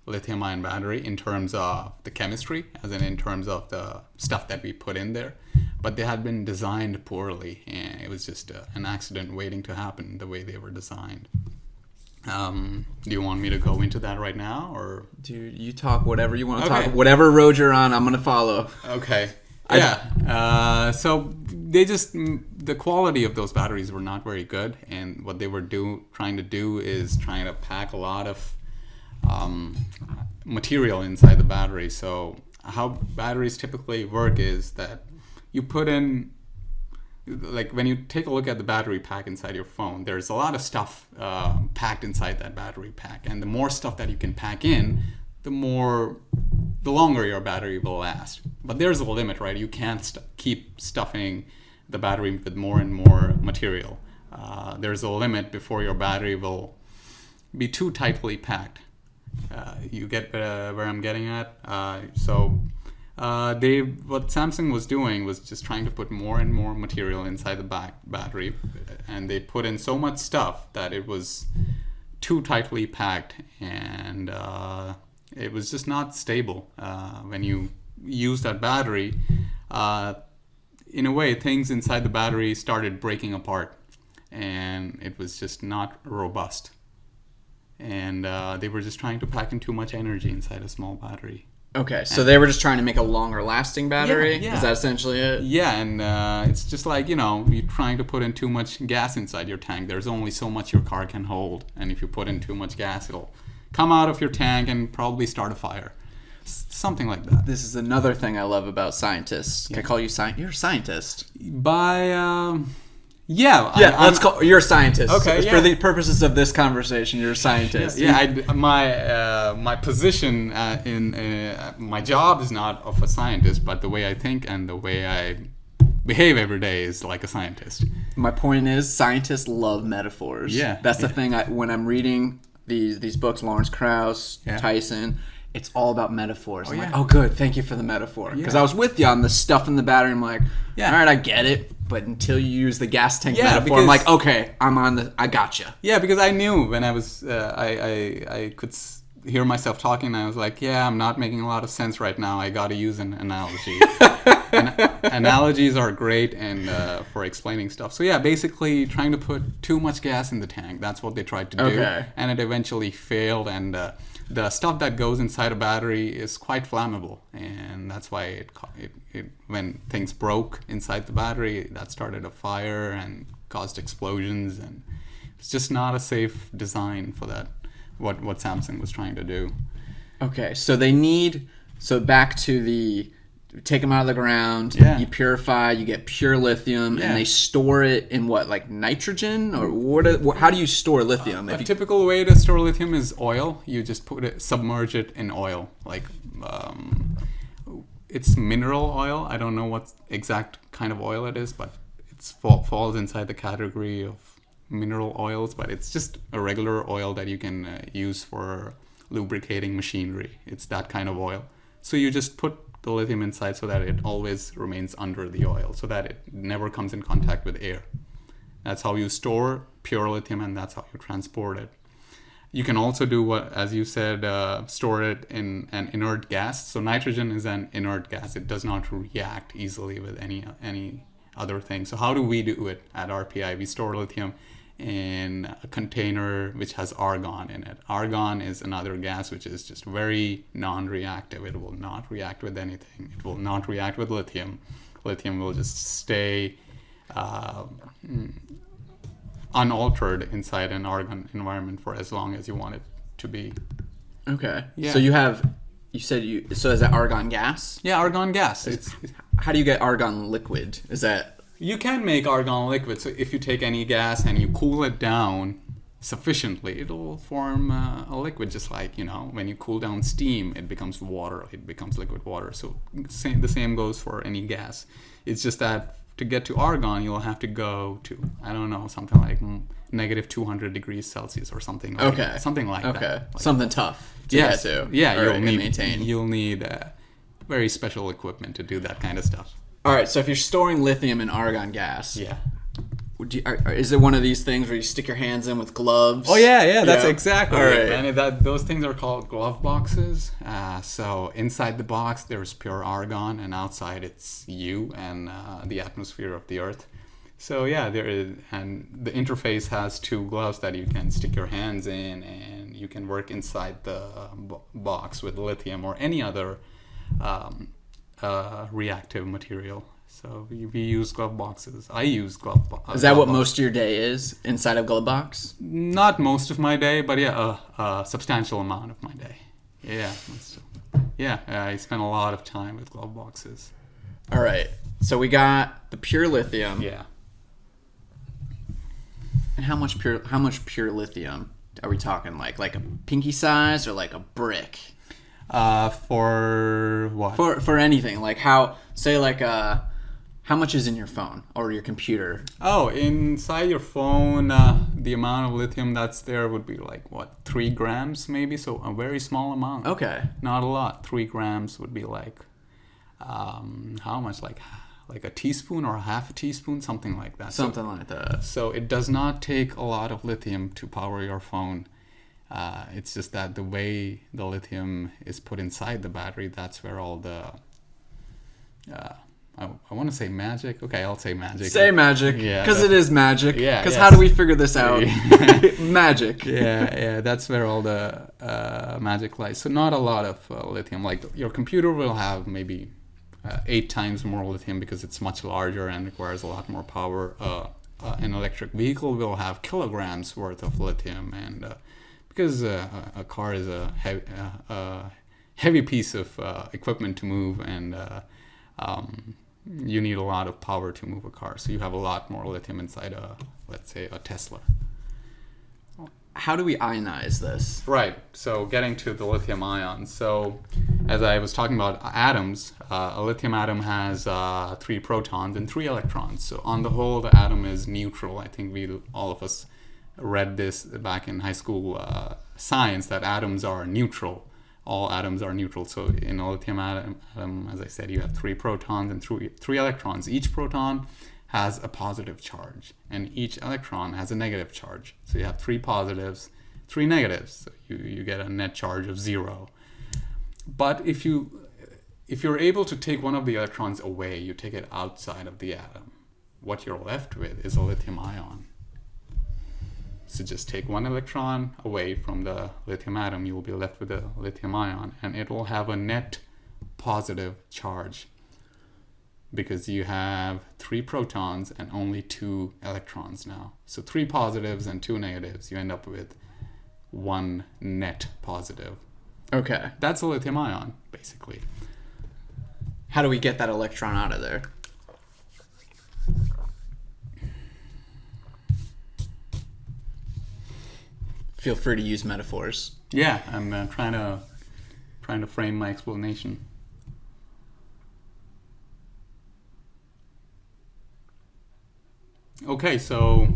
Speaker 2: lithium-ion battery in terms of the chemistry, as in terms of the stuff that we put in there. But they had been designed poorly, and it was just an accident waiting to happen the way they were designed. Do you want me to go into that right now, or?
Speaker 1: Dude, you talk whatever you want to talk. Whatever road you're on, I'm going to follow.
Speaker 2: Okay. Yeah. So the quality of those batteries were not very good, and what they were trying to pack a lot of material inside the battery. So how batteries typically work is that you put in, like when you take a look at the battery pack inside your phone, there's a lot of stuff packed inside that battery pack, and the more stuff that you can pack in, the longer your battery will last. But there's a limit, right? You can't keep stuffing the battery with more and more material. There's a limit before your battery will be too tightly packed. You get where I'm getting at? What Samsung was doing was just trying to put more and more material inside the battery, and they put in so much stuff that it was too tightly packed, and it was just not stable. When you use that battery, in a way, things inside the battery started breaking apart, and it was just not robust. And they were just trying to pack in too much energy inside a small battery.
Speaker 1: Okay, so they were just trying to make a longer lasting battery?
Speaker 2: Yeah.
Speaker 1: Is that essentially it?
Speaker 2: Yeah, and it's just like, you're trying to put in too much gas inside your tank. There's only so much your car can hold, and if you put in too much gas, it'll come out of your tank and probably start a fire. Something like that.
Speaker 1: This is another thing I love about scientists. Can I call you you're a scientist? Let's call you're a scientist.
Speaker 2: Okay,
Speaker 1: for the purposes of this conversation, you're a scientist.
Speaker 2: My position in my job is not of a scientist, but the way I think and the way I behave every day is like a scientist.
Speaker 1: My point is, scientists love metaphors.
Speaker 2: Yeah,
Speaker 1: that's the thing. When I'm reading these books, Lawrence Krauss, Tyson. It's all about metaphors. I'm like, oh, good. Thank you for the metaphor. Because I was with you on the stuff in the battery. I'm like, all right, I get it. But until you use the gas tank metaphor, I'm like, okay, I gotcha.
Speaker 2: Yeah, because I knew when I was, I could hear myself talking, and I was like, I'm not making a lot of sense right now. I got to use an analogy. Analogies are great and for explaining stuff. So basically trying to put too much gas in the tank. That's what they tried to do.
Speaker 1: Okay.
Speaker 2: And it eventually failed, and the stuff that goes inside a battery is quite flammable, and that's why when things broke inside the battery, that started a fire and caused explosions, and it's just not a safe design for that. What Samsung was trying to do.
Speaker 1: Okay, so they need, so back to the, take them out of the ground,
Speaker 2: Yeah.
Speaker 1: you purify, you get pure lithium,
Speaker 2: Yeah.
Speaker 1: and they store it in what, like nitrogen? Or how do you store lithium?
Speaker 2: A typical way to store lithium is oil. You just submerge it in oil. Like, it's mineral oil. I don't know what exact kind of oil it is, but it falls inside the category of mineral oils. But it's just a regular oil that you can use for lubricating machinery. It's that kind of oil. So you just put the lithium inside so that it always remains under the oil, so that it never comes in contact with air. That's how you store pure lithium, and that's how you transport it. You can also do what, as you said, store it in an inert gas. So nitrogen is an inert gas. It does not react easily with any other thing. So how do we do it at RPI? We store lithium in a container which has argon in it. Argon is another gas which is just very non-reactive. It will not react with anything. It will not react with lithium. Lithium will just stay unaltered inside an argon environment for as long as you want it to be.
Speaker 1: Okay.
Speaker 2: Yeah.
Speaker 1: So so is that argon gas?
Speaker 2: Yeah, argon gas.
Speaker 1: How do you get argon liquid? Is that...
Speaker 2: You can make argon liquid. So if you take any gas and you cool it down sufficiently, it'll form a liquid, just like, when you cool down steam, it becomes water. It becomes liquid water. So the same goes for any gas. It's just that to get to argon, you'll have to go to, I don't know, something like negative 200 degrees Celsius or something like that. Something like that.
Speaker 1: Okay.
Speaker 2: Like,
Speaker 1: something tough to get to.
Speaker 2: Yeah,
Speaker 1: maintain.
Speaker 2: You'll need very special equipment to do that kind of stuff.
Speaker 1: All right, so if you're storing lithium in argon gas,
Speaker 2: Yeah.
Speaker 1: Is it one of these things where you stick your hands in with gloves?
Speaker 2: Oh yeah, that's exactly
Speaker 1: All
Speaker 2: it,
Speaker 1: right.
Speaker 2: man. Those things are called glove boxes. So inside the box there's pure argon, and outside it's you and the atmosphere of the Earth. So yeah, there is, and the interface has two gloves that you can stick your hands in, and you can work inside the box with lithium or any other reactive material. So we use glove boxes. I use glove boxes.
Speaker 1: Is that what most of your day is, inside of glove box?
Speaker 2: Not most of my day, but yeah, a substantial amount of my day. Yeah, I spend a lot of time with glove boxes.
Speaker 1: All right, so we got the pure lithium.
Speaker 2: Yeah.
Speaker 1: And how much pure lithium are we talking? Like a pinky size or like a brick?
Speaker 2: For what?
Speaker 1: For anything. Like how much is in your phone or your computer?
Speaker 2: Oh, inside your phone, the amount of lithium that's there would be like, 3 grams maybe? So a very small amount.
Speaker 1: Okay.
Speaker 2: Not a lot. 3 grams would be like, how much? Like a teaspoon or a half a teaspoon? Something like that.
Speaker 1: Something like that.
Speaker 2: So it does not take a lot of lithium to power your phone. It's just that the way the lithium is put inside the battery, that's where all the... I want to say magic. Okay, I'll say magic.
Speaker 1: Say magic.
Speaker 2: Yeah.
Speaker 1: Because it is magic.
Speaker 2: Yeah.
Speaker 1: Because how do we figure this out? Magic.
Speaker 2: Yeah. That's where all the magic lies. So not a lot of lithium. Like your computer will have maybe 8 times more lithium because it's much larger and requires a lot more power. An electric vehicle will have kilograms worth of lithium, and because a car is a heavy piece of equipment to move, and you need a lot of power to move a car. So you have a lot more lithium inside let's say a Tesla.
Speaker 1: How do we ionize this?
Speaker 2: Right. So getting to the lithium ions. So as I was talking about atoms, a lithium atom has 3 protons and 3 electrons. So on the whole, the atom is neutral. I think all of us read this back in high school science, that atoms are neutral. All atoms are neutral. So in a lithium atom, as I said, you have 3 protons and 3 electrons. Each proton has a positive charge, and each electron has a negative charge. So you have 3 positives, 3 negatives. So you get a net charge of 0. But if you're able to take one of the electrons away, you take it outside of the atom, what you're left with is a lithium ion. So just take one electron away from the lithium atom, you will be left with a lithium ion, and it will have a net positive charge because you have 3 protons and only 2 electrons now. So 3 positives and 2 negatives, you end up with 1 net positive.
Speaker 1: Okay.
Speaker 2: That's a lithium ion, basically.
Speaker 1: How do we get that electron out of there? Feel free to use metaphors.
Speaker 2: Yeah, I'm trying to frame my explanation. Okay, so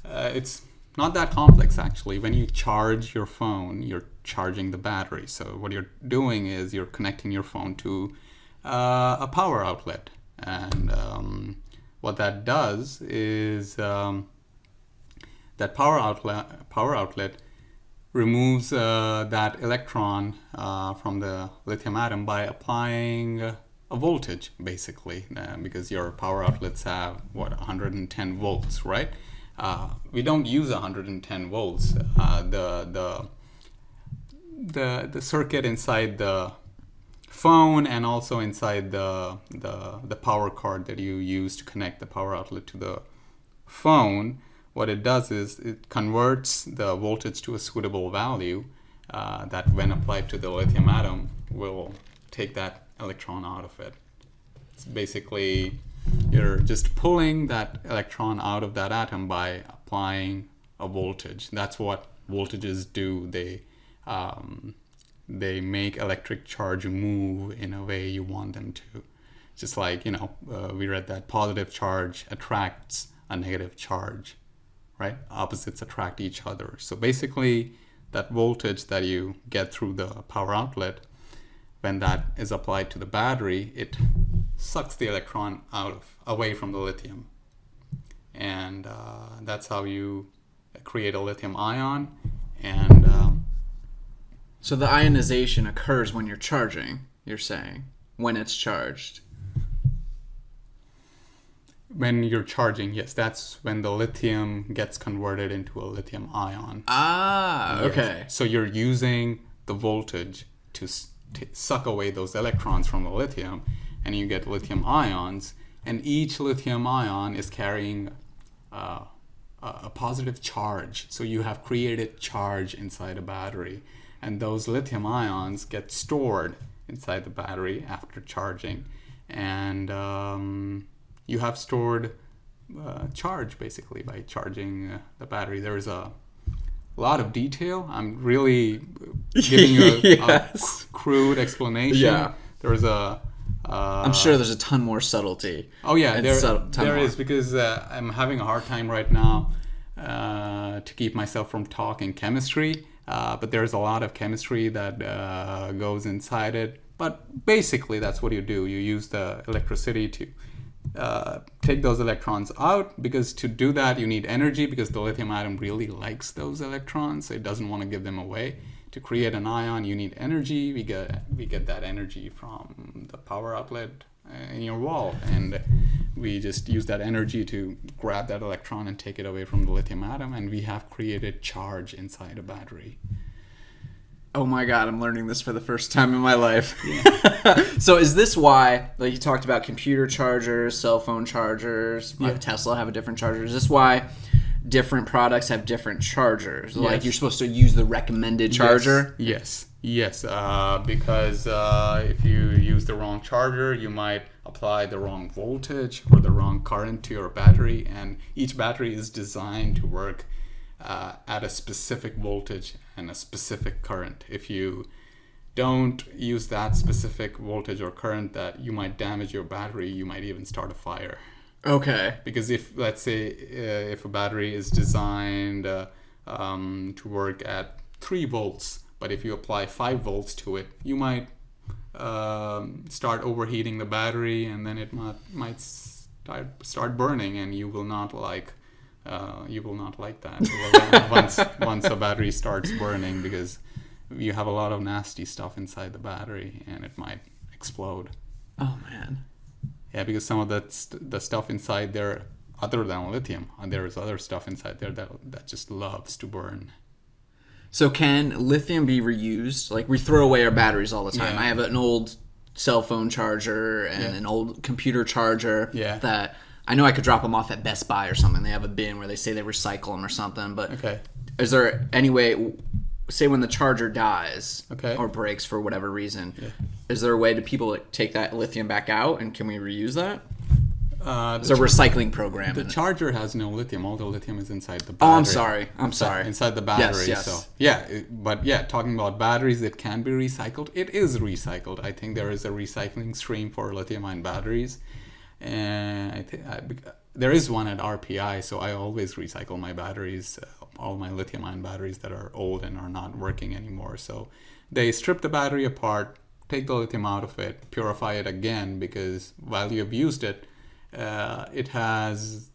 Speaker 2: it's not that complex actually. When you charge your phone, you're charging the battery. So what you're doing is you're connecting your phone to a power outlet, and what that does is that power outlet removes that electron from the lithium atom by applying a voltage, basically, because your power outlets have 110 volts, right? We don't use 110 volts. The circuit inside the phone and also inside the power cord that you use to connect the power outlet to the phone, what it does is it converts the voltage to a suitable value that, when applied to the lithium atom, will take that electron out of it. It's basically, you're just pulling that electron out of that atom by applying a voltage. That's what voltages do. They make electric charge move in a way you want them to. Just like, we read that positive charge attracts a negative charge, right? Opposites attract each other. So basically, that voltage that you get through the power outlet, when that is applied to the battery, it sucks the electron away from the lithium. And that's how you create a lithium ion. And
Speaker 1: so the ionization occurs when you're charging, you're saying, when it's charged.
Speaker 2: When you're charging, yes, that's when the lithium gets converted into a lithium ion.
Speaker 1: Ah,
Speaker 2: Yes.
Speaker 1: okay.
Speaker 2: So you're using the voltage to suck away those electrons from the lithium, and you get lithium ions, and each lithium ion is carrying a positive charge. So you have created charge inside a battery, and those lithium ions get stored inside the battery after charging, and you have stored charge basically by charging the battery. There is a lot of detail. I'm really giving you
Speaker 1: Yes.
Speaker 2: a crude explanation.
Speaker 1: Yeah.
Speaker 2: There is a
Speaker 1: I'm sure there's a ton more subtlety.
Speaker 2: oh yeah,
Speaker 1: And
Speaker 2: there
Speaker 1: more.
Speaker 2: is, because I'm having a hard time right now to keep myself from talking chemistry, but there's a lot of chemistry that goes inside it. But basically, that's what you do. You use the electricity to take those electrons out, because to do that you need energy, because the lithium atom really likes those electrons, so it doesn't want to give them away. To create an ion, you need energy. We get that energy from the power outlet in your wall, and we just use that energy to grab that electron and take it away from the lithium atom, and we have created charge inside a battery.
Speaker 1: Oh my god, I'm learning this for the first time in my life. Yeah. So is this why, like you talked about computer chargers, cell phone chargers, like Tesla have a different charger. Is this why different products have different chargers?
Speaker 2: Yes.
Speaker 1: Like you're supposed to use the recommended charger?
Speaker 2: Yes. Because if you use the wrong charger, you might apply the wrong voltage or the wrong current to your battery, and each battery is designed to work at a specific voltage and a specific current. If you don't use that specific voltage or current, that you might damage your battery. You might even start a fire.
Speaker 1: Okay.
Speaker 2: Because if, let's say, if a battery is designed to work at 3 volts, but if you apply 5 volts to it, you might start overheating the battery, and then it might start burning, and you will not like that once a battery starts burning, because you have a lot of nasty stuff inside the battery, and it might explode.
Speaker 1: Oh man.
Speaker 2: Yeah, because some of the stuff inside there, other than lithium, there is other stuff inside there that just loves to burn.
Speaker 1: So can lithium be reused? Like we throw away our batteries all the time.
Speaker 2: Yeah.
Speaker 1: I have an old cell phone charger and an old computer charger that I know I could drop them off at Best Buy or something. They have a bin where they say they recycle them or something. But
Speaker 2: Okay.
Speaker 1: is there any way say when the charger dies
Speaker 2: Okay.
Speaker 1: or breaks for whatever reason, is there a way to people like, take that lithium back out, and can we reuse that? There's a recycling program.
Speaker 2: The
Speaker 1: in it.
Speaker 2: charger has no lithium. All the lithium is inside the battery.
Speaker 1: Oh, I'm sorry.
Speaker 2: Inside the battery.
Speaker 1: Yes.
Speaker 2: So yeah, talking about batteries, it can be recycled. It is recycled. I think there is a recycling stream for lithium-ion batteries, and I think there is one at RPI. So I always recycle my batteries, all my lithium-ion batteries that are old and are not working anymore. So they strip the battery apart, take the lithium out of it, purify it again, because while you have used it, it has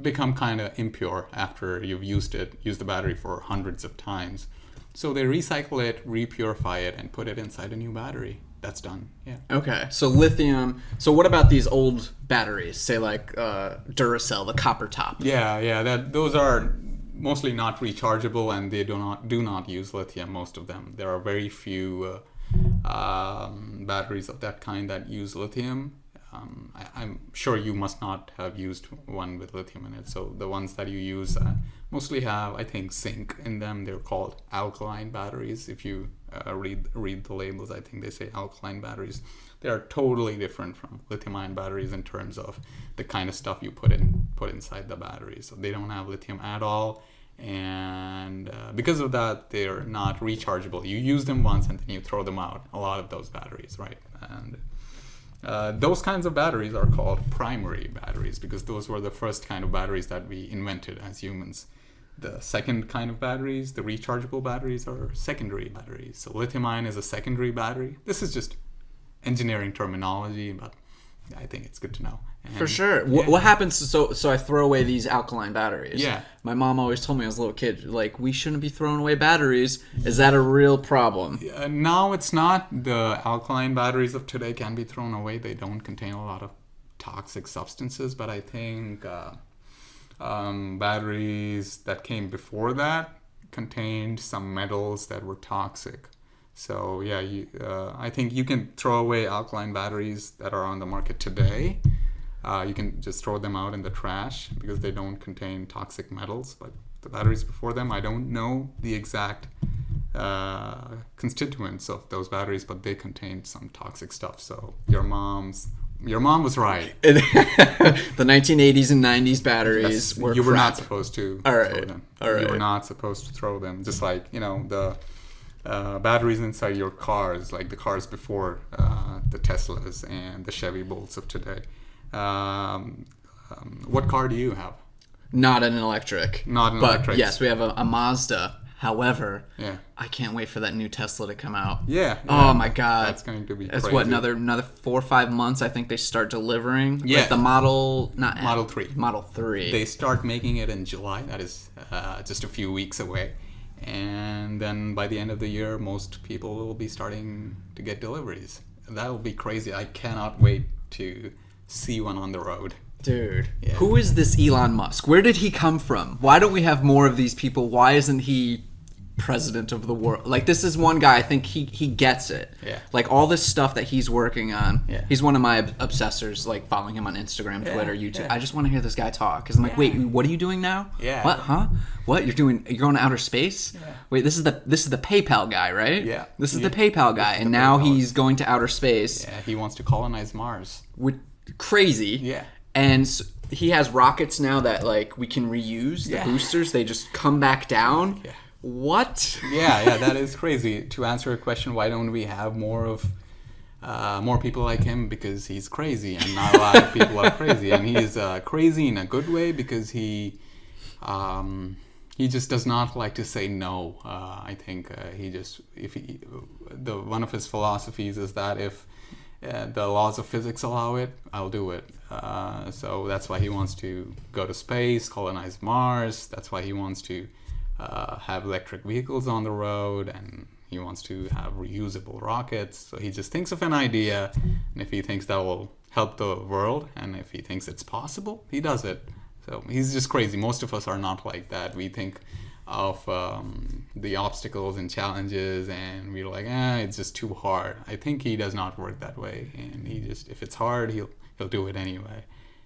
Speaker 2: become kind of impure after you've used the battery for hundreds of times. So they recycle it, repurify it, and put it inside a new battery. That's done. Yeah.
Speaker 1: Okay. So lithium. So what about these old batteries? Say like Duracell, the copper top.
Speaker 2: Yeah. Those are mostly not rechargeable, and they do not use lithium. Most of them. There are very few batteries of that kind that use lithium. I'm sure you must not have used one with lithium in it. So the ones that you use mostly have, I think, zinc in them. They're called alkaline batteries. If you read the labels, I think they say alkaline batteries. They are totally different from lithium-ion batteries in terms of the kind of stuff you put inside the battery. So they don't have lithium at all, and because of that, they're not rechargeable. You use them once and then you throw them out. A lot of those batteries, right? And those kinds of batteries are called primary batteries because those were the first kind of batteries that we invented as humans. The second kind of batteries, the rechargeable batteries, are secondary batteries. So lithium-ion is a secondary battery. This is just engineering terminology, but I think it's good to know. And
Speaker 1: for sure. What happens? So I throw away these alkaline batteries.
Speaker 2: Yeah.
Speaker 1: My mom always told me as a little kid, like, we shouldn't be throwing away batteries. Is that a real problem?
Speaker 2: No, it's not. The alkaline batteries of today can be thrown away. They don't contain a lot of toxic substances, but I think batteries that came before that contained some metals that were toxic. So yeah, I think you can throw away alkaline batteries that are on the market today. You can just throw them out in the trash because they don't contain toxic metals. But the batteries before them, I don't know the exact constituents of those batteries, but they contained some toxic stuff. So your mom was right.
Speaker 1: The 1980s and 90s batteries were
Speaker 2: you were
Speaker 1: crap.
Speaker 2: not supposed to
Speaker 1: All right.
Speaker 2: throw them.
Speaker 1: All right.
Speaker 2: You were not supposed to throw them. Just like, the batteries inside your cars, like the cars before the Teslas and the Chevy Bolts of today. What car do you have?
Speaker 1: Not an electric.
Speaker 2: Not an
Speaker 1: but
Speaker 2: electric.
Speaker 1: Yes, we have a Mazda. However,
Speaker 2: Yeah.
Speaker 1: I can't wait for that new Tesla to come out.
Speaker 2: Yeah.
Speaker 1: Oh my God.
Speaker 2: That's going to be
Speaker 1: That's
Speaker 2: crazy.
Speaker 1: what, another 4 or 5 months, I think they start delivering.
Speaker 2: Yeah.
Speaker 1: With the Model
Speaker 2: 3.
Speaker 1: Model 3.
Speaker 2: They start making it in July. That is just a few weeks away. And then by the end of the year, most people will be starting to get deliveries. That will be crazy. I cannot wait to see one on the road.
Speaker 1: Dude,
Speaker 2: Yeah.
Speaker 1: Who is this Elon Musk? Where did he come from? Why don't we have more of these people? Why isn't he president of the world? Like, this is one guy, I think he gets it.
Speaker 2: Yeah.
Speaker 1: Like, all this stuff that he's working on.
Speaker 2: Yeah.
Speaker 1: He's one of my obsessors, like, following him on Instagram, Twitter, YouTube.
Speaker 2: yeah.
Speaker 1: I just want to hear this guy talk. Because I'm like, wait, what are you doing now?
Speaker 2: Yeah.
Speaker 1: What, huh? What? You're going to outer space?
Speaker 2: Yeah.
Speaker 1: Wait, this is the PayPal guy, right?
Speaker 2: Yeah.
Speaker 1: This is
Speaker 2: Yeah.
Speaker 1: the PayPal guy. And now
Speaker 2: PayPal.
Speaker 1: he's going to outer space.
Speaker 2: Yeah, he wants to colonize Mars.
Speaker 1: Crazy.
Speaker 2: Yeah.
Speaker 1: And he has rockets now that, like, we can reuse. The
Speaker 2: Yeah.
Speaker 1: boosters, they just come back down.
Speaker 2: Yeah.
Speaker 1: What?
Speaker 2: Yeah, that is crazy. To answer your question, why don't we have more people like him? Because he's crazy, and not a lot of people are crazy. And he is crazy in a good way because he just does not like to say no. I think one of his philosophies is that if the laws of physics allow it, I'll do it. So that's why he wants to go to space, colonize Mars. That's why he wants to have electric vehicles on the road, and he wants to have reusable rockets. So he just thinks of an idea, and if he thinks that will help the world, and if he thinks it's possible, he does it. So he's just crazy. Most of us are not like that. We think of the obstacles and challenges, and we're like, it's just too hard. I think he does not work that way, and if it's hard, he'll do it anyway.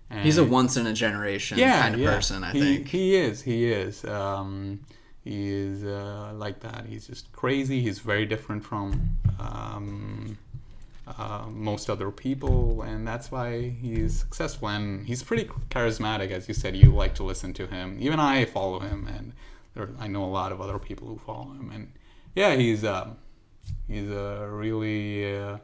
Speaker 2: And
Speaker 1: He's a once in a generation kind of person, I think.
Speaker 2: He is. He is like that. He's just crazy. He's very different from most other people, and that's why he's successful. And he's pretty charismatic, as you said. You like to listen to him. Even I follow him, and I know a lot of other people who follow him. And yeah, he's a really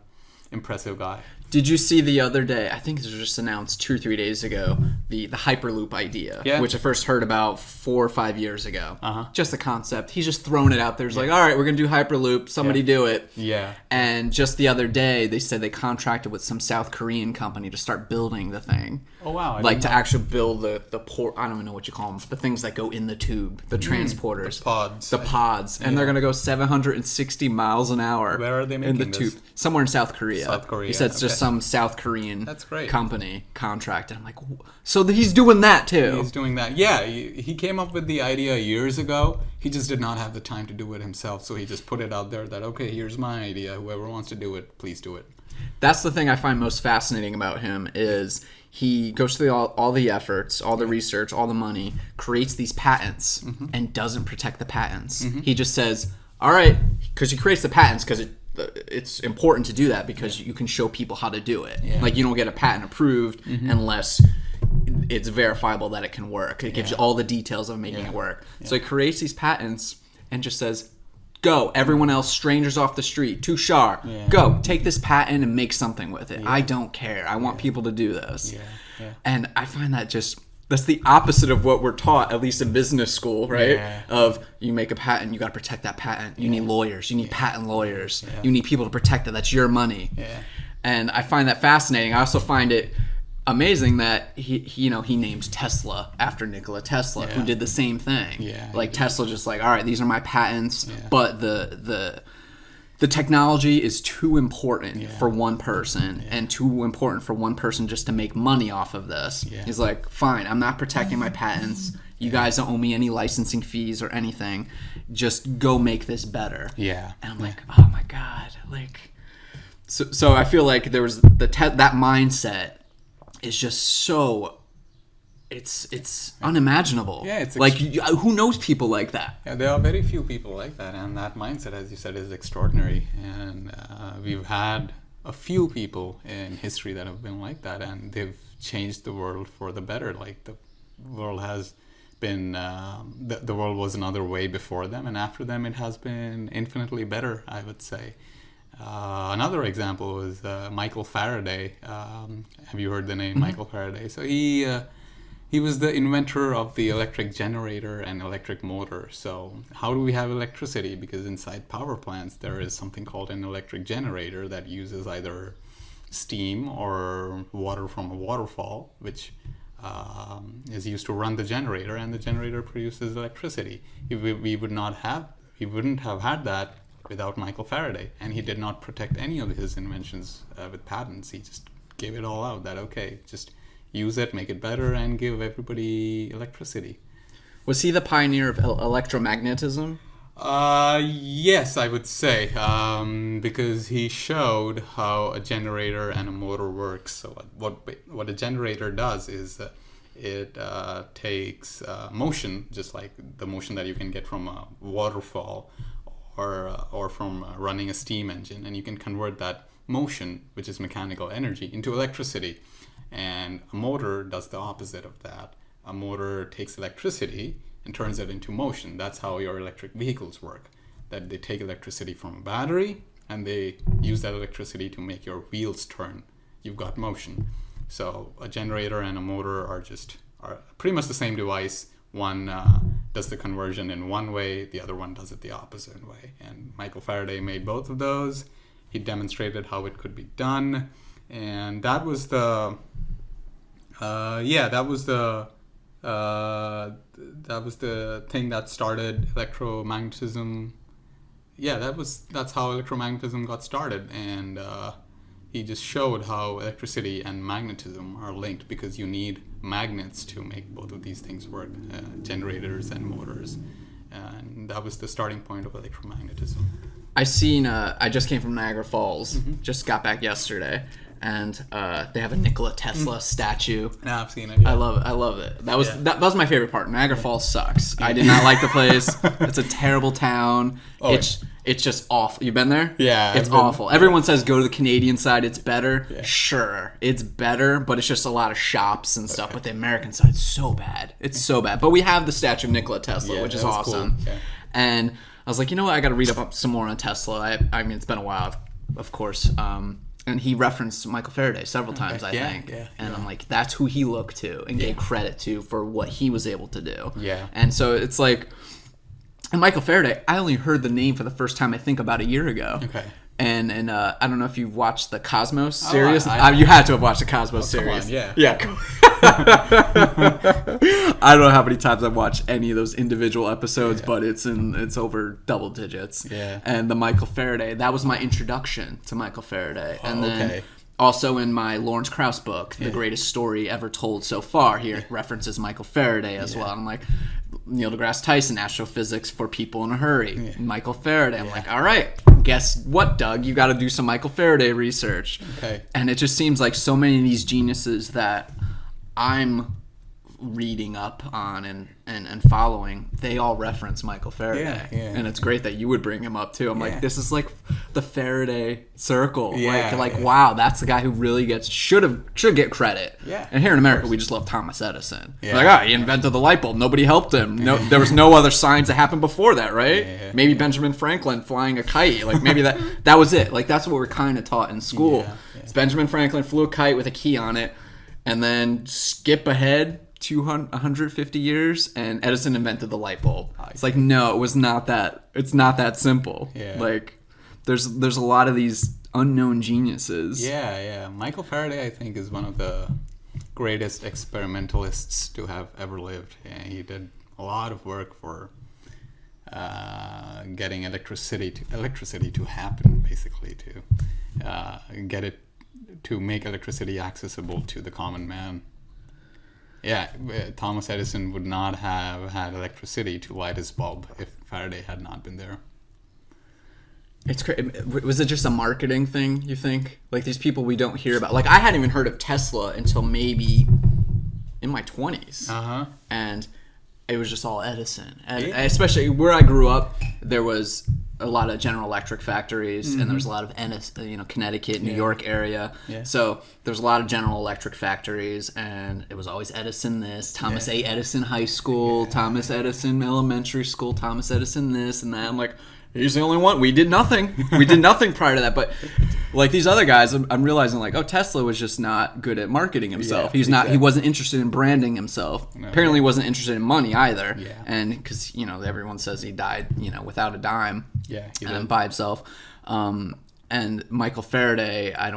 Speaker 2: impressive guy.
Speaker 1: Did you see the other day, I think it was just announced 2 or 3 days ago, the Hyperloop idea, which I first heard about 4 or 5 years ago. Just the concept. He's just throwing it out there. He's like, all right, we're going to do Hyperloop. Somebody do it.
Speaker 2: Yeah.
Speaker 1: And just the other day, they said they contracted with some South Korean company to start building the thing.
Speaker 2: Oh, wow.
Speaker 1: Like to actually build the port, I don't even know what you call them, the things that go in the tube, the transporters.
Speaker 2: The pods.
Speaker 1: The pods. And they're going to go 760 miles an hour.
Speaker 2: Where are they making
Speaker 1: in the tube? Somewhere in South Korea.
Speaker 2: South Korea.
Speaker 1: He said it's just some South Korean company contract. And I'm like, so he's doing that too.
Speaker 2: He's doing that. Yeah, he came up with the idea years ago. He just did not have the time to do it himself. So he just put it out there that, okay, here's my idea. Whoever wants to do it, please do it.
Speaker 1: That's the thing I find most fascinating about him is he goes through all the efforts, all the research, all the money, creates these patents, and doesn't protect the patents. He just says, all right, because he creates the patents because it's important to do that because you can show people how to do it. Like you don't get a patent approved unless it's verifiable that it can work. It gives you all the details of making it work. So he creates these patents and just says, go, everyone else, strangers off the street, Tushar, go, take this patent and make something with it. I don't care. I want people to do this. And I find that that's the opposite of what we're taught, at least in business school, right? Of you make a patent, you got to protect that patent. You need lawyers. You need patent lawyers. You need people to protect it. That's your money. And I find that fascinating. I also find it amazing that he named Tesla after Nikola Tesla, who did the same thing. Like Tesla just like, all right, these are my patents, but the technology is too important for one person and too important for one person just to make money off of this. He's like, fine, I'm not protecting my patents. You guys don't owe me any licensing fees or anything. Just go make this better. And I'm like, oh my God. Like, so I feel like there was that mindset is just so it's unimaginable. It's like who knows people like that?
Speaker 2: There are very few people like that, and that mindset, as you said, is extraordinary. And we've had a few people in history that have been like that, and they've changed the world for the better. Like the world has been the world was another way before them, and after them it has been infinitely better, I would say. Another example is Michael Faraday. Have you heard the name Michael Faraday? So he was the inventor of the electric generator and electric motor. So how do we have electricity? Because inside power plants there is something called an electric generator that uses either steam or water from a waterfall, which is used to run the generator, and the generator produces electricity. We wouldn't have had that without Michael Faraday, and he did not protect any of his inventions with patents. He just gave it all out that, okay, just use it, make it better, and give everybody electricity.
Speaker 1: Was he the pioneer of electromagnetism?
Speaker 2: Yes, I would say, because he showed how a generator and a motor works. So what a generator does is it takes motion, just like the motion that you can get from a waterfall or from running a steam engine, and you can convert that motion, which is mechanical energy, into electricity. And a motor does the opposite of that. A motor takes electricity and turns it into motion. That's how your electric vehicles work. That they take electricity from a battery and they use that electricity to make your wheels turn. You've got motion. So a generator and a motor are pretty much the same device. One does the conversion in one way, the other one does it the opposite way. And Michael Faraday made both of those. He demonstrated how it could be done, and that was the thing that started electromagnetism. That's how electromagnetism got started, and he just showed how electricity and magnetism are linked, because you need magnets to make both of these things work, generators and motors. And that was the starting point of electromagnetism.
Speaker 1: I just came from Niagara Falls, just got back yesterday, and they have a Nikola Tesla statue.
Speaker 2: No, I've seen it. Yeah.
Speaker 1: I love it. That was my favorite part. Niagara Falls sucks. I did not like the place. It's a terrible town.
Speaker 2: Oh,
Speaker 1: it's just awful. You been there?
Speaker 2: Yeah,
Speaker 1: it's awful. Everyone says go to the Canadian side. It's better. Yeah. Sure, it's better, but it's just a lot of shops and stuff. But the American side is so bad. It's so bad. But we have the statue of Nikola Tesla, which is awesome. Cool. Yeah. And I was like, you know what? I got to read up some more on Tesla. I mean, it's been a while, of course. And he referenced Michael Faraday several times, I think. Yeah, and I'm like, that's who he looked to and gave credit to for what he was able to do.
Speaker 2: Yeah.
Speaker 1: And so it's like, and Michael Faraday, I only heard the name for the first time, I think, about a year ago.
Speaker 2: Okay.
Speaker 1: And I don't know if you've watched the Cosmos series. You had to have watched the Cosmos series.
Speaker 2: Come on,
Speaker 1: yeah. I don't know how many times I've watched any of those individual episodes, but it's over double digits.
Speaker 2: Yeah.
Speaker 1: And the Michael Faraday, that was my introduction to Michael Faraday. And then also in my Lawrence Krauss book, The Greatest Story Ever Told So Far, he references Michael Faraday as well. And I'm like, Neil deGrasse Tyson, Astrophysics for People in a Hurry. Michael Faraday. I'm like, all right, guess what, Doug? You got to do some Michael Faraday research.
Speaker 2: Okay.
Speaker 1: And it just seems like so many of these geniuses that I'm reading up on and following, they all reference Michael Faraday. And it's great that you would bring him up too. I'm like, this is like the Faraday circle. Wow, that's the guy who really should get credit. And here in America, we just love Thomas Edison. Like, he invented the light bulb. Nobody helped him. No, there was no other science that happened before that, right? Maybe Benjamin Franklin flying a kite. Like maybe that was it. Like that's what we're kind of taught in school. It's Benjamin Franklin flew a kite with a key on it, and then skip ahead 150 years and Edison invented the light bulb. It's like, no, it was not that. It's not that simple. Like there's a lot of these unknown geniuses.
Speaker 2: Michael Faraday, I think, is one of the greatest experimentalists to have ever lived. He did a lot of work for getting electricity to happen, basically, to get it to make electricity accessible to the common man. Thomas Edison would not have had electricity to light his bulb if Faraday had not been there.
Speaker 1: It's crazy. Was it just a marketing thing, you think? Like these people we don't hear about. Like I hadn't even heard of Tesla until maybe in my 20s. And it was just all Edison. And especially where I grew up, there was a lot of General Electric factories, and there was a lot of Connecticut, New York area. So there's a lot of General Electric factories, and it was always Edison this, Thomas A. Edison High School, Thomas Edison Elementary School, Thomas Edison this and that. I'm like, he's the only one. We did nothing. We did nothing prior to that. But like these other guys, I'm realizing like, Tesla was just not good at marketing himself. He wasn't interested in branding himself. Apparently he wasn't interested in money either. And because, everyone says he died, without a dime. And then by himself. And Michael Faraday, I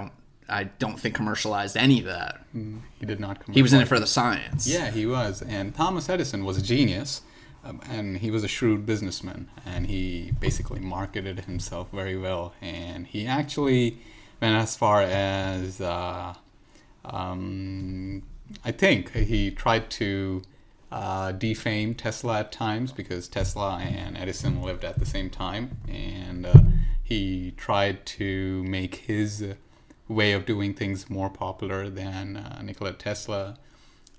Speaker 1: don't think commercialized any of that.
Speaker 2: He did not commercialize.
Speaker 1: He was in it for the science.
Speaker 2: Yeah, he was. And Thomas Edison was a genius. And he was a shrewd businessman, and he basically marketed himself very well. And he actually went as far as, I think he tried to defame Tesla at times, because Tesla and Edison lived at the same time. And he tried to make his way of doing things more popular than Nikola Tesla.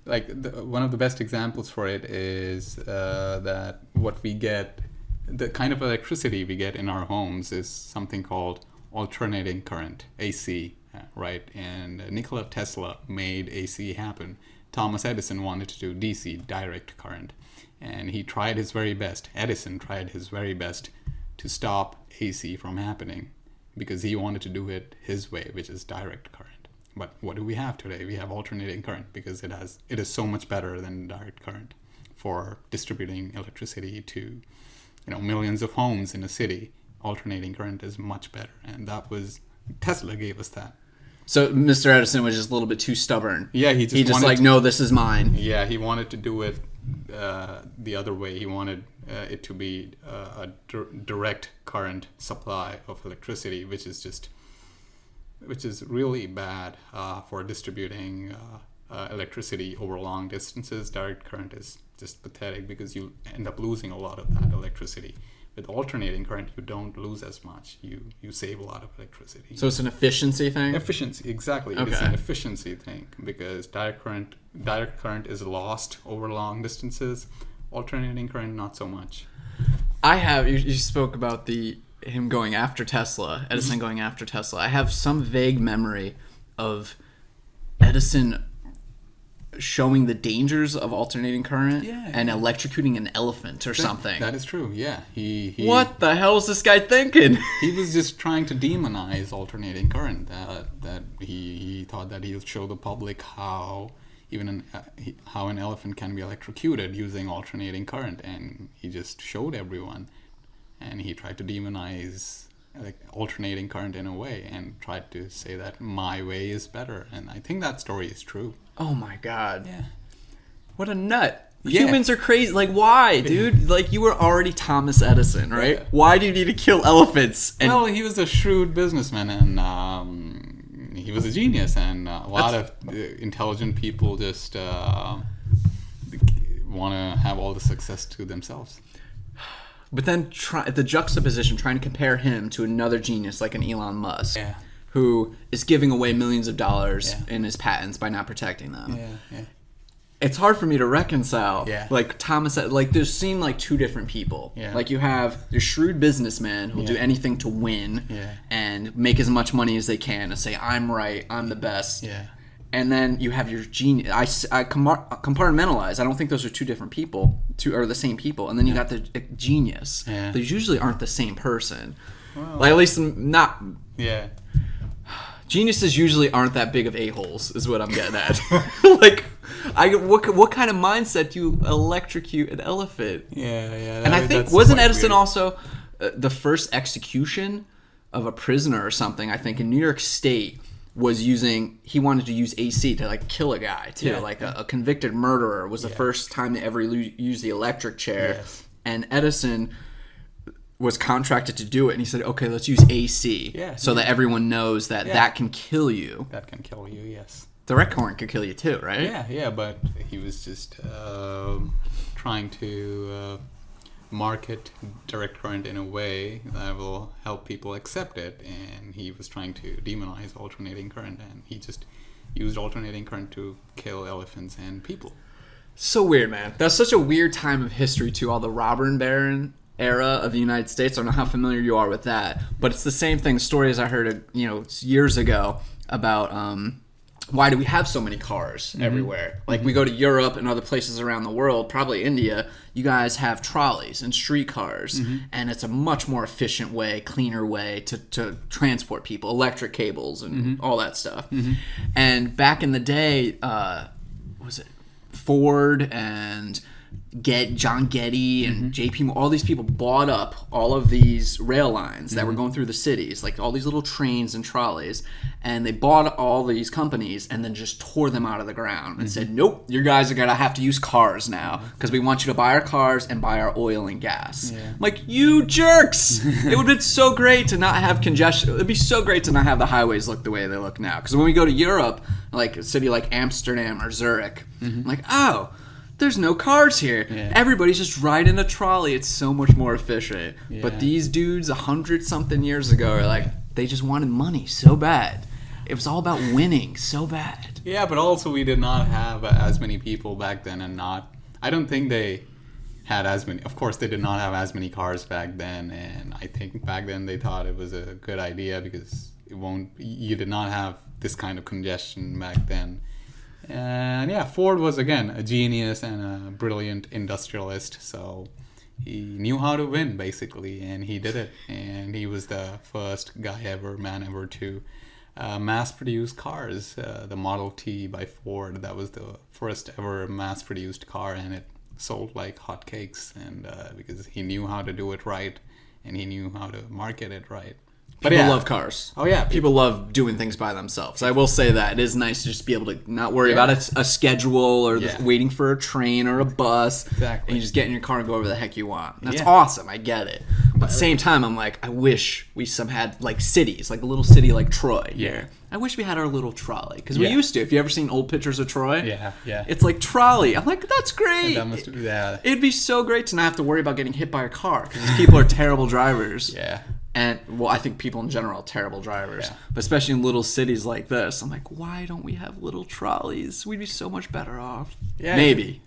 Speaker 2: Like one of the best examples for it is that what we get, the kind of electricity we get in our homes is something called alternating current, AC, right? And Nikola Tesla made AC happen. Thomas Edison wanted to do DC, direct current. And he tried his very best. Edison tried his very best to stop AC from happening because he wanted to do it his way, which is direct current. But what do we have today? We have alternating current because it is so much better than direct current for distributing electricity to millions of homes in a city. Alternating current is much better, and Tesla gave us that.
Speaker 1: So Mr. Edison was just a little bit too stubborn.
Speaker 2: Yeah, he just
Speaker 1: like, no, this is mine.
Speaker 2: Yeah, he wanted to do it the other way. He wanted it to be a direct current supply of electricity, which is really bad for distributing electricity over long distances. Direct current is just pathetic because you end up losing a lot of that electricity. with alternating current, you don't lose as much. You save a lot of electricity.
Speaker 1: So it's an efficiency thing?
Speaker 2: Efficiency, exactly.
Speaker 1: Okay.
Speaker 2: It's an efficiency thing because direct current is lost over long distances. Alternating current, not so much.
Speaker 1: You spoke about him going after Tesla, Edison going after Tesla. I have some vague memory of Edison showing the dangers of alternating current and electrocuting an elephant or something.
Speaker 2: That is true, yeah. He
Speaker 1: What the hell is this guy thinking?
Speaker 2: He was just trying to demonize alternating current. That he thought that he'll show the public how how an elephant can be electrocuted using alternating current, and he just showed everyone. And he tried to demonize alternating current in a way, and tried to say that my way is better. And I think that story is true.
Speaker 1: Oh my god.
Speaker 2: Yeah.
Speaker 1: What a nut.
Speaker 2: Yeah.
Speaker 1: Humans are crazy. Like, why, dude? Like, you were already Thomas Edison, right?
Speaker 2: Yeah.
Speaker 1: Why do you need to kill elephants? And
Speaker 2: Well, he was a shrewd businessman, and he was a genius, and a lot of intelligent people just want to have all the success to themselves.
Speaker 1: But then the juxtaposition, trying to compare him to another genius like an Elon Musk, who is giving away millions of dollars in his patents by not protecting them.
Speaker 2: Yeah.
Speaker 1: It's hard for me to reconcile.
Speaker 2: Yeah.
Speaker 1: Like Thomas, like there seem like two different people.
Speaker 2: Yeah.
Speaker 1: Like you have your shrewd businessman who'll do anything to win and make as much money as they can and say, I'm right, I'm the best.
Speaker 2: Yeah.
Speaker 1: And then you have your genius. I compartmentalize. I don't think those are two different people, or the same people. And then you got the genius.
Speaker 2: Yeah.
Speaker 1: They usually aren't the same person.
Speaker 2: Well,
Speaker 1: Like at least not.
Speaker 2: Yeah.
Speaker 1: Geniuses usually aren't that big of a-holes, is what I'm getting at. Like, what kind of mindset do you electrocute an elephant?
Speaker 2: Yeah.
Speaker 1: And I think, wasn't Edison also the first execution of a prisoner or something, I think, in New York State, he wanted to use AC to, like, kill a guy, too.
Speaker 2: Yeah.
Speaker 1: Like, a convicted murderer was the first time they ever used the electric chair.
Speaker 2: Yes.
Speaker 1: And Edison was contracted to do it, and he said, okay, let's use AC so that everyone knows that that can kill you.
Speaker 2: That can kill you, yes.
Speaker 1: Direct current could kill you too, right?
Speaker 2: Yeah, but he was just trying to market direct current in a way that will help people accept it, and he was trying to demonize alternating current, and he just used alternating current to kill elephants and people.
Speaker 1: So weird, man. That's such a weird time of history too, all the robber and baron era of the United States. I don't know how familiar you are with that, but it's the same thing. Stories I heard, years ago about why do we have so many cars everywhere? Like we go to Europe and other places around the world, probably India. You guys have trolleys and streetcars, and it's a much more efficient way, cleaner way to transport people. Electric cables and all that stuff. And back in the day, was it Ford and John Getty and JP, all these people bought up all of these rail lines that were going through the cities, like all these little trains and trolleys, and they bought all these companies and then just tore them out of the ground and said, nope, you guys are going to have to use cars now because we want you to buy our cars and buy our oil and gas. I'm like, you jerks! It would have been so great to not have congestion. It would be so great to not have the highways look the way they look now. Because when we go to Europe, like a city like Amsterdam or Zurich, I'm like, oh, there's no cars here. Everybody's just riding a trolley. It's so much more efficient. But these dudes 100-something years ago are like, they just wanted money so bad. It was all about winning so bad.
Speaker 2: Yeah, but also we did not have as many people back then, and I don't think they had as many. Of course, they did not have as many cars back then, and I think back then they thought it was a good idea because you did not have this kind of congestion back then. And yeah, Ford was, again, a genius and a brilliant industrialist, so he knew how to win, basically, and he did it. And he was the first man ever to mass-produce cars. The Model T by Ford, that was the first ever mass-produced car, and it sold like hotcakes, and because he knew how to do it right, and he knew how to market it right.
Speaker 1: People
Speaker 2: yeah.
Speaker 1: love cars.
Speaker 2: Oh yeah,
Speaker 1: People love doing things by themselves. I will say that it is nice to just be able to not worry about a schedule or waiting for a train or a bus.
Speaker 2: Exactly.
Speaker 1: And you just get in your car and go wherever the heck you want. That's awesome. I get it. But at the same time, I'm like, I wish we had like cities, like a little city like Troy here. I wish we had our little trolley because we used to. If you ever seen old pictures of Troy, it's like trolley. I'm like, that's great.
Speaker 2: That must be
Speaker 1: It'd be so great to not have to worry about getting hit by a car because these people are terrible drivers.
Speaker 2: Yeah.
Speaker 1: And well, I think people in general are terrible drivers, but especially in little cities like this, I'm like, why don't we have little trolleys? We'd be so much better off.
Speaker 2: Yeah,
Speaker 1: Maybe.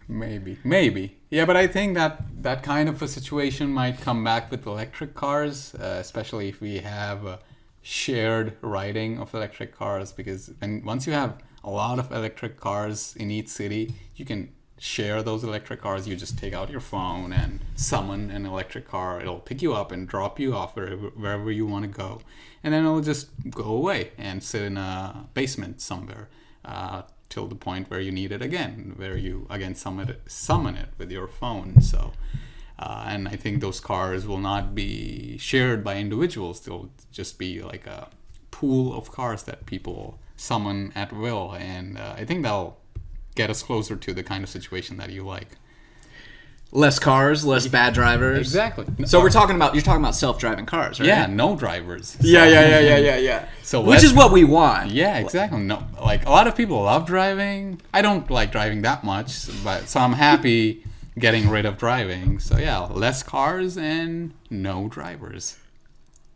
Speaker 2: Yeah, but I think that kind of a situation might come back with electric cars, especially if we have shared riding of electric cars, because once you have a lot of electric cars in each city, you can share those electric cars. You just take out your phone and summon an electric car. It'll pick you up and drop you off wherever you want to go, and then it'll just go away and sit in a basement somewhere till the point where you need it again, where you again summon it with your phone. So and I think those cars will not be shared by individuals. They'll just be like a pool of cars that people summon at will, and I think that'll get us closer to the kind of situation that you like.
Speaker 1: Less cars, less bad drivers.
Speaker 2: Exactly.
Speaker 1: So you're talking about self-driving cars, right?
Speaker 2: Yeah, no drivers.
Speaker 1: Yeah.
Speaker 2: So
Speaker 1: which is what we want.
Speaker 2: Yeah, exactly. No, like a lot of people love driving. I don't like driving that much, so I'm happy getting rid of driving. So yeah, less cars and no drivers.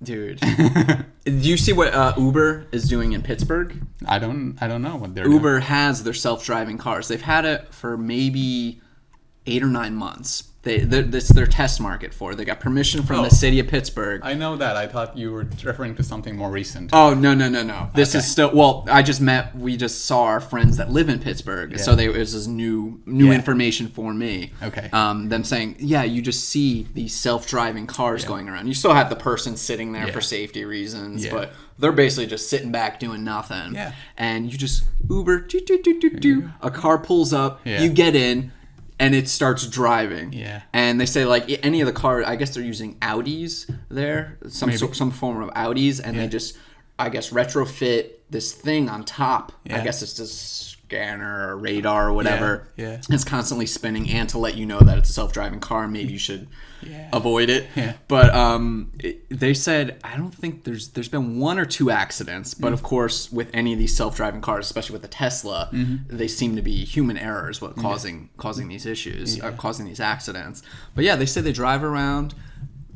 Speaker 1: Dude, do you see what Uber is doing in Pittsburgh?
Speaker 2: I don't know what they're doing.
Speaker 1: Uber has their self-driving cars. They've had it for maybe 8 or 9 months. This is their test market for it. They got permission from the city of Pittsburgh.
Speaker 2: I know that. I thought you were referring to something more recent.
Speaker 1: Oh, no. This is still, well, we just saw our friends that live in Pittsburgh. So it was this new information for me.
Speaker 2: Okay.
Speaker 1: Them saying, you just see these self-driving cars going around. You still have the person sitting there for safety reasons, but they're basically just sitting back doing nothing.
Speaker 2: Yeah.
Speaker 1: And you just Uber, a car pulls up, you get in, and it starts driving.
Speaker 2: Yeah.
Speaker 1: And they say like any of the cars, I guess they're using Audis there, some form of Audis, and they just, I guess, retrofit this thing on top. I guess it's just scanner or radar or whatever.
Speaker 2: Yeah.
Speaker 1: It's constantly spinning, and to let you know that it's a self-driving car, maybe you should avoid it.
Speaker 2: Yeah.
Speaker 1: But they said, I don't think there's been 1 or 2 accidents, but of course with any of these self-driving cars, especially with the Tesla, they seem to be human errors causing these issues, causing these accidents. But they say they drive around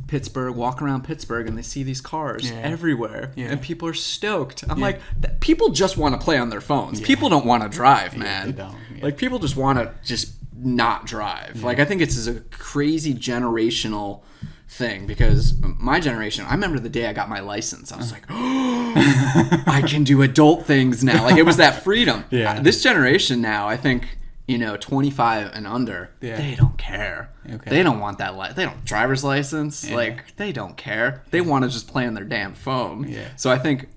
Speaker 1: Pittsburgh, walk around Pittsburgh, and they see these cars everywhere, and people are stoked. I'm like, people just want to play on their phones. People don't want to drive, man.
Speaker 2: They don't.
Speaker 1: Like, people just want to just not drive. Like, I think it's a crazy generational thing, because my generation, I remember the day I got my license, I was like, oh, I can do adult things now. Like, it was that freedom. This generation now, I think, 25 and under, they don't care. Okay. They don't want that. They don't driver's license. Like, they don't care. They want to just play on their damn phone. So I think,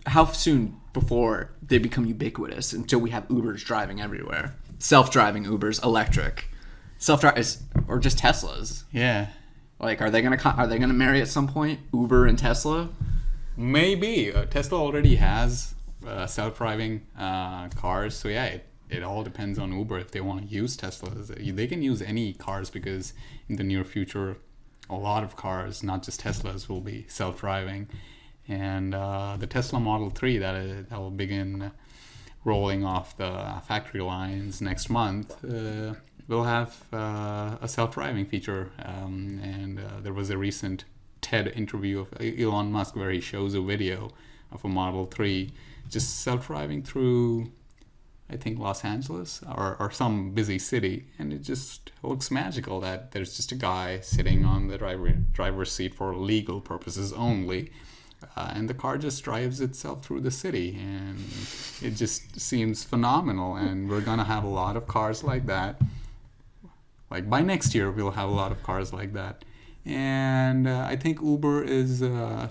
Speaker 1: how soon before they become ubiquitous until we have Ubers driving everywhere? Self-driving Ubers, electric, or just Teslas.
Speaker 2: Yeah.
Speaker 1: Like, are they gonna marry at some point, Uber and Tesla?
Speaker 2: Maybe. Tesla already has self-driving cars, so it all depends on Uber if they want to use Teslas. They can use any cars, because in the near future, a lot of cars, not just Teslas, will be self-driving. And the Tesla Model 3 that will begin rolling off the factory lines next month will have a self-driving feature. And there was a recent TED interview of Elon Musk where he shows a video of a Model 3 just self-driving through, I think, Los Angeles or some busy city, and it just looks magical that there's just a guy sitting on the driver's seat for legal purposes only, and the car just drives itself through the city, and it just seems phenomenal. And we're gonna have a lot of cars like that. Like, by next year, we'll have a lot of cars like that. And I think Uber is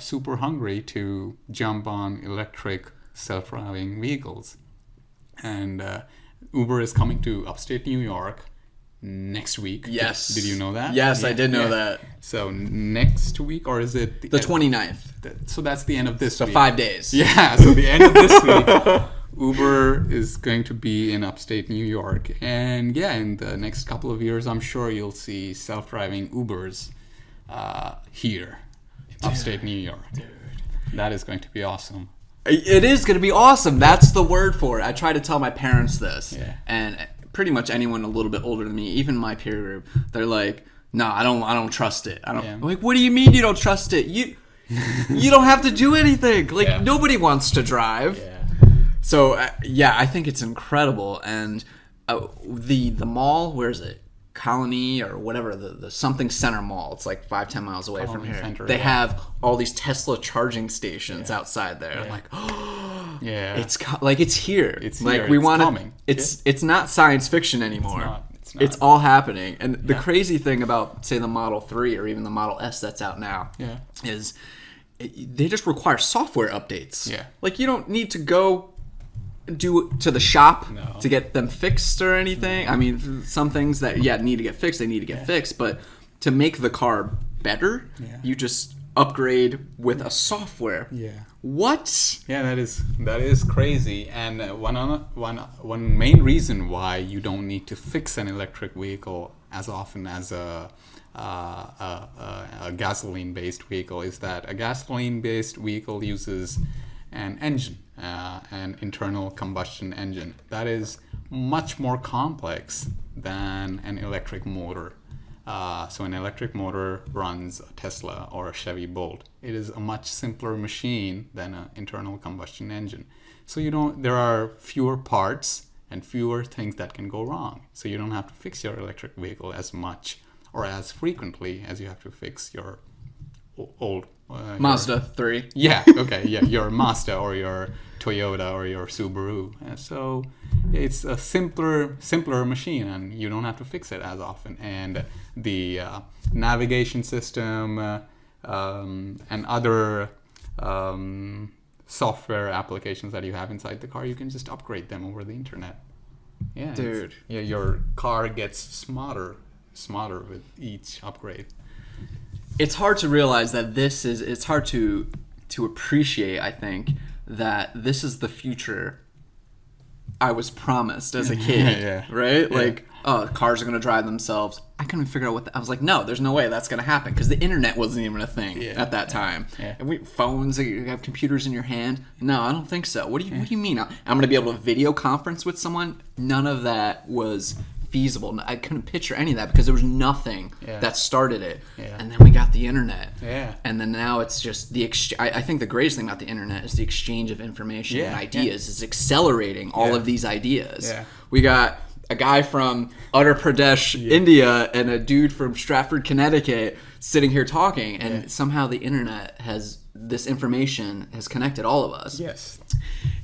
Speaker 2: super hungry to jump on electric self-driving vehicles. And Uber is coming to upstate New York next week.
Speaker 1: Yes.
Speaker 2: Did you know that?
Speaker 1: Yes, I did know that.
Speaker 2: So next week, or is it
Speaker 1: The 29th.
Speaker 2: So that's the end of this week.
Speaker 1: 5 days.
Speaker 2: Yeah, so the end of this week, Uber is going to be in upstate New York. And yeah, in the next couple of years, I'm sure you'll see self-driving Ubers here in upstate New York. Dude. That is going to be awesome.
Speaker 1: It is going to be awesome. That's the word for it. I try to tell my parents this.
Speaker 2: Yeah.
Speaker 1: And pretty much anyone a little bit older than me, even my peer group, they're like, "No, I don't trust it." I'm like, "What do you mean you don't trust it? You don't have to do anything. Like nobody wants to drive."
Speaker 2: Yeah.
Speaker 1: So I think it's incredible. And the mall, where is it? Colony or whatever, the something center mall. It's like 5-10 miles away from here.
Speaker 2: Center,
Speaker 1: they have all these Tesla charging stations outside there.
Speaker 2: Yeah.
Speaker 1: I'm like, oh,
Speaker 2: it's
Speaker 1: it's here.
Speaker 2: It's
Speaker 1: like
Speaker 2: here.
Speaker 1: we
Speaker 2: It's
Speaker 1: want
Speaker 2: coming.
Speaker 1: It's not science fiction anymore.
Speaker 2: It's not.
Speaker 1: It's all happening. And the crazy thing about, say, the Model 3 or even the Model S that's out now is they just require software updates.
Speaker 2: Yeah.
Speaker 1: Like you don't need to go to the shop
Speaker 2: No.
Speaker 1: to get them fixed or anything.
Speaker 2: No.
Speaker 1: I mean, some things that need to get fixed, they need to get fixed. But to make the car better, you just upgrade with a software.
Speaker 2: Yeah.
Speaker 1: What?
Speaker 2: Yeah, that is crazy. And one main reason why you don't need to fix an electric vehicle as often as a gasoline-based vehicle is that a gasoline-based vehicle uses an engine, an internal combustion engine that is much more complex than an electric motor. So an electric motor runs a Tesla or a Chevy Bolt. It is a much simpler machine than an internal combustion engine. So there are fewer parts and fewer things that can go wrong. So you don't have to fix your electric vehicle as much or as frequently as you have to fix your old
Speaker 1: Mazda 3.
Speaker 2: Yeah, okay, yeah, your Mazda or your Toyota or your Subaru. So it's a simpler machine, and you don't have to fix it as often. And the navigation system and other software applications that you have inside the car, you can just upgrade them over the internet. Yeah,
Speaker 1: dude.
Speaker 2: Yeah, your car gets smarter with each upgrade.
Speaker 1: It's hard to realize that it's hard to appreciate, I think, that this is the future I was promised as a kid, right? Yeah. Like, cars are going to drive themselves. I couldn't figure out I was like, no, there's no way that's going to happen because the internet wasn't even a thing at that time. Yeah. And phones, you have computers in your hand. No, I don't think so. What do you mean? I'm going to be able to video conference with someone? None of that was feasible. I couldn't picture any of that because there was nothing that started it. Yeah. And then we got the internet. Yeah. And then now it's just I think the greatest thing about the internet is the exchange of information and ideas. It's accelerating all of these ideas. Yeah. We got a guy from Uttar Pradesh, India, and a dude from Stratford, Connecticut sitting here talking, and somehow the internet this information has connected all of us.
Speaker 2: Yes.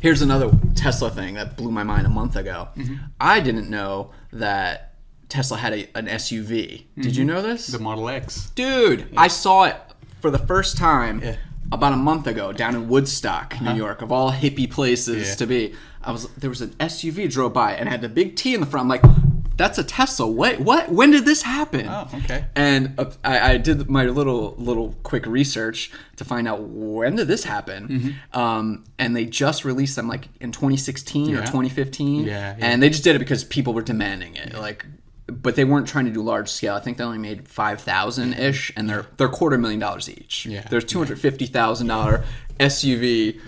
Speaker 1: Here's another Tesla thing that blew my mind a month ago. Mm-hmm. I didn't know that Tesla had an SUV. Mm-hmm. Did you know this?
Speaker 2: The Model X.
Speaker 1: Dude, I saw it for the first time about a month ago down in Woodstock, New York, of all hippie places to be. There was an SUV drove by and had the big T in the front. I'm like, that's a Tesla. Wait, what? When did this happen?
Speaker 2: Oh, okay.
Speaker 1: And I did my little quick research to find out when did this happen. Mm-hmm. And they just released them like in 2016 or 2015. Yeah. And they just did it because people were demanding it. Yeah. But they weren't trying to do large scale. I think they only made 5,000 ish, and they're $250,000 each. Yeah. There's $250,000 SUV,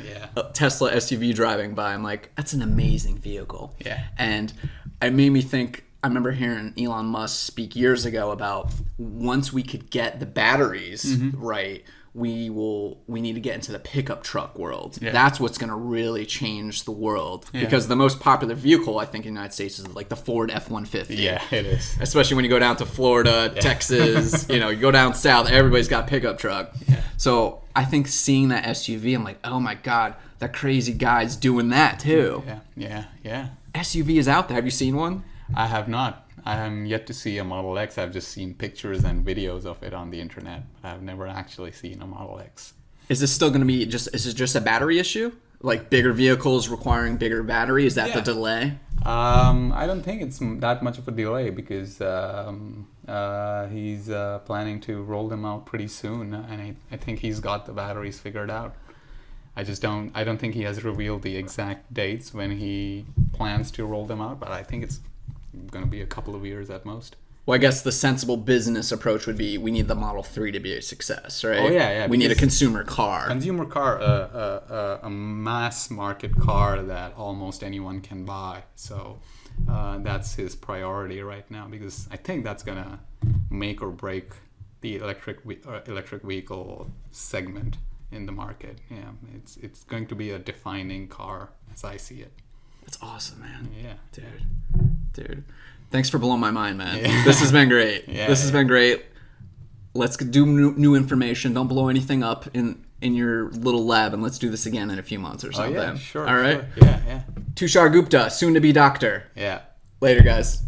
Speaker 1: Tesla SUV driving by. I'm like, that's an amazing vehicle. Yeah. And it made me think. I remember hearing Elon Musk speak years ago about once we could get the batteries right, we need to get into the pickup truck world. Yeah. That's what's going to really change the world because the most popular vehicle I think in the United States is like the Ford F-150.
Speaker 2: Yeah, it is.
Speaker 1: Especially when you go down to Florida, Texas, you go down south, everybody's got a pickup truck. Yeah. So I think seeing that SUV, I'm like, oh my God, that crazy guy's doing that too.
Speaker 2: Yeah.
Speaker 1: SUV is out there. Have you seen one?
Speaker 2: I have not. I am yet to see a Model X. I've just seen pictures and videos of it on the internet, but I've never actually seen a Model X.
Speaker 1: Is this still going to be is it just a battery issue? Like bigger vehicles requiring bigger battery? Is that the delay?
Speaker 2: I don't think it's that much of a delay because he's planning to roll them out pretty soon, and I think he's got the batteries figured out. I don't think he has revealed the exact dates when he plans to roll them out, but I think it's going to be a couple of years at most.
Speaker 1: Well, I guess the sensible business approach would be we need the Model 3 to be a success, right?
Speaker 2: Oh, yeah.
Speaker 1: We need a consumer car.
Speaker 2: Consumer car, a mass market car that almost anyone can buy. So that's his priority right now, because I think that's going to make or break the electric vehicle segment in the market. Yeah, it's going to be a defining car as I see it.
Speaker 1: That's awesome, man.
Speaker 2: Yeah.
Speaker 1: Dude. Thanks for blowing my mind, man. Yeah. This has been great. This has been great. Let's do new information. Don't blow anything up in your little lab, and let's do this again in a few months or something.
Speaker 2: Oh, yeah, sure.
Speaker 1: All right?
Speaker 2: Sure. Yeah.
Speaker 1: Tushar Gupta, soon to be doctor.
Speaker 2: Yeah.
Speaker 1: Later, guys.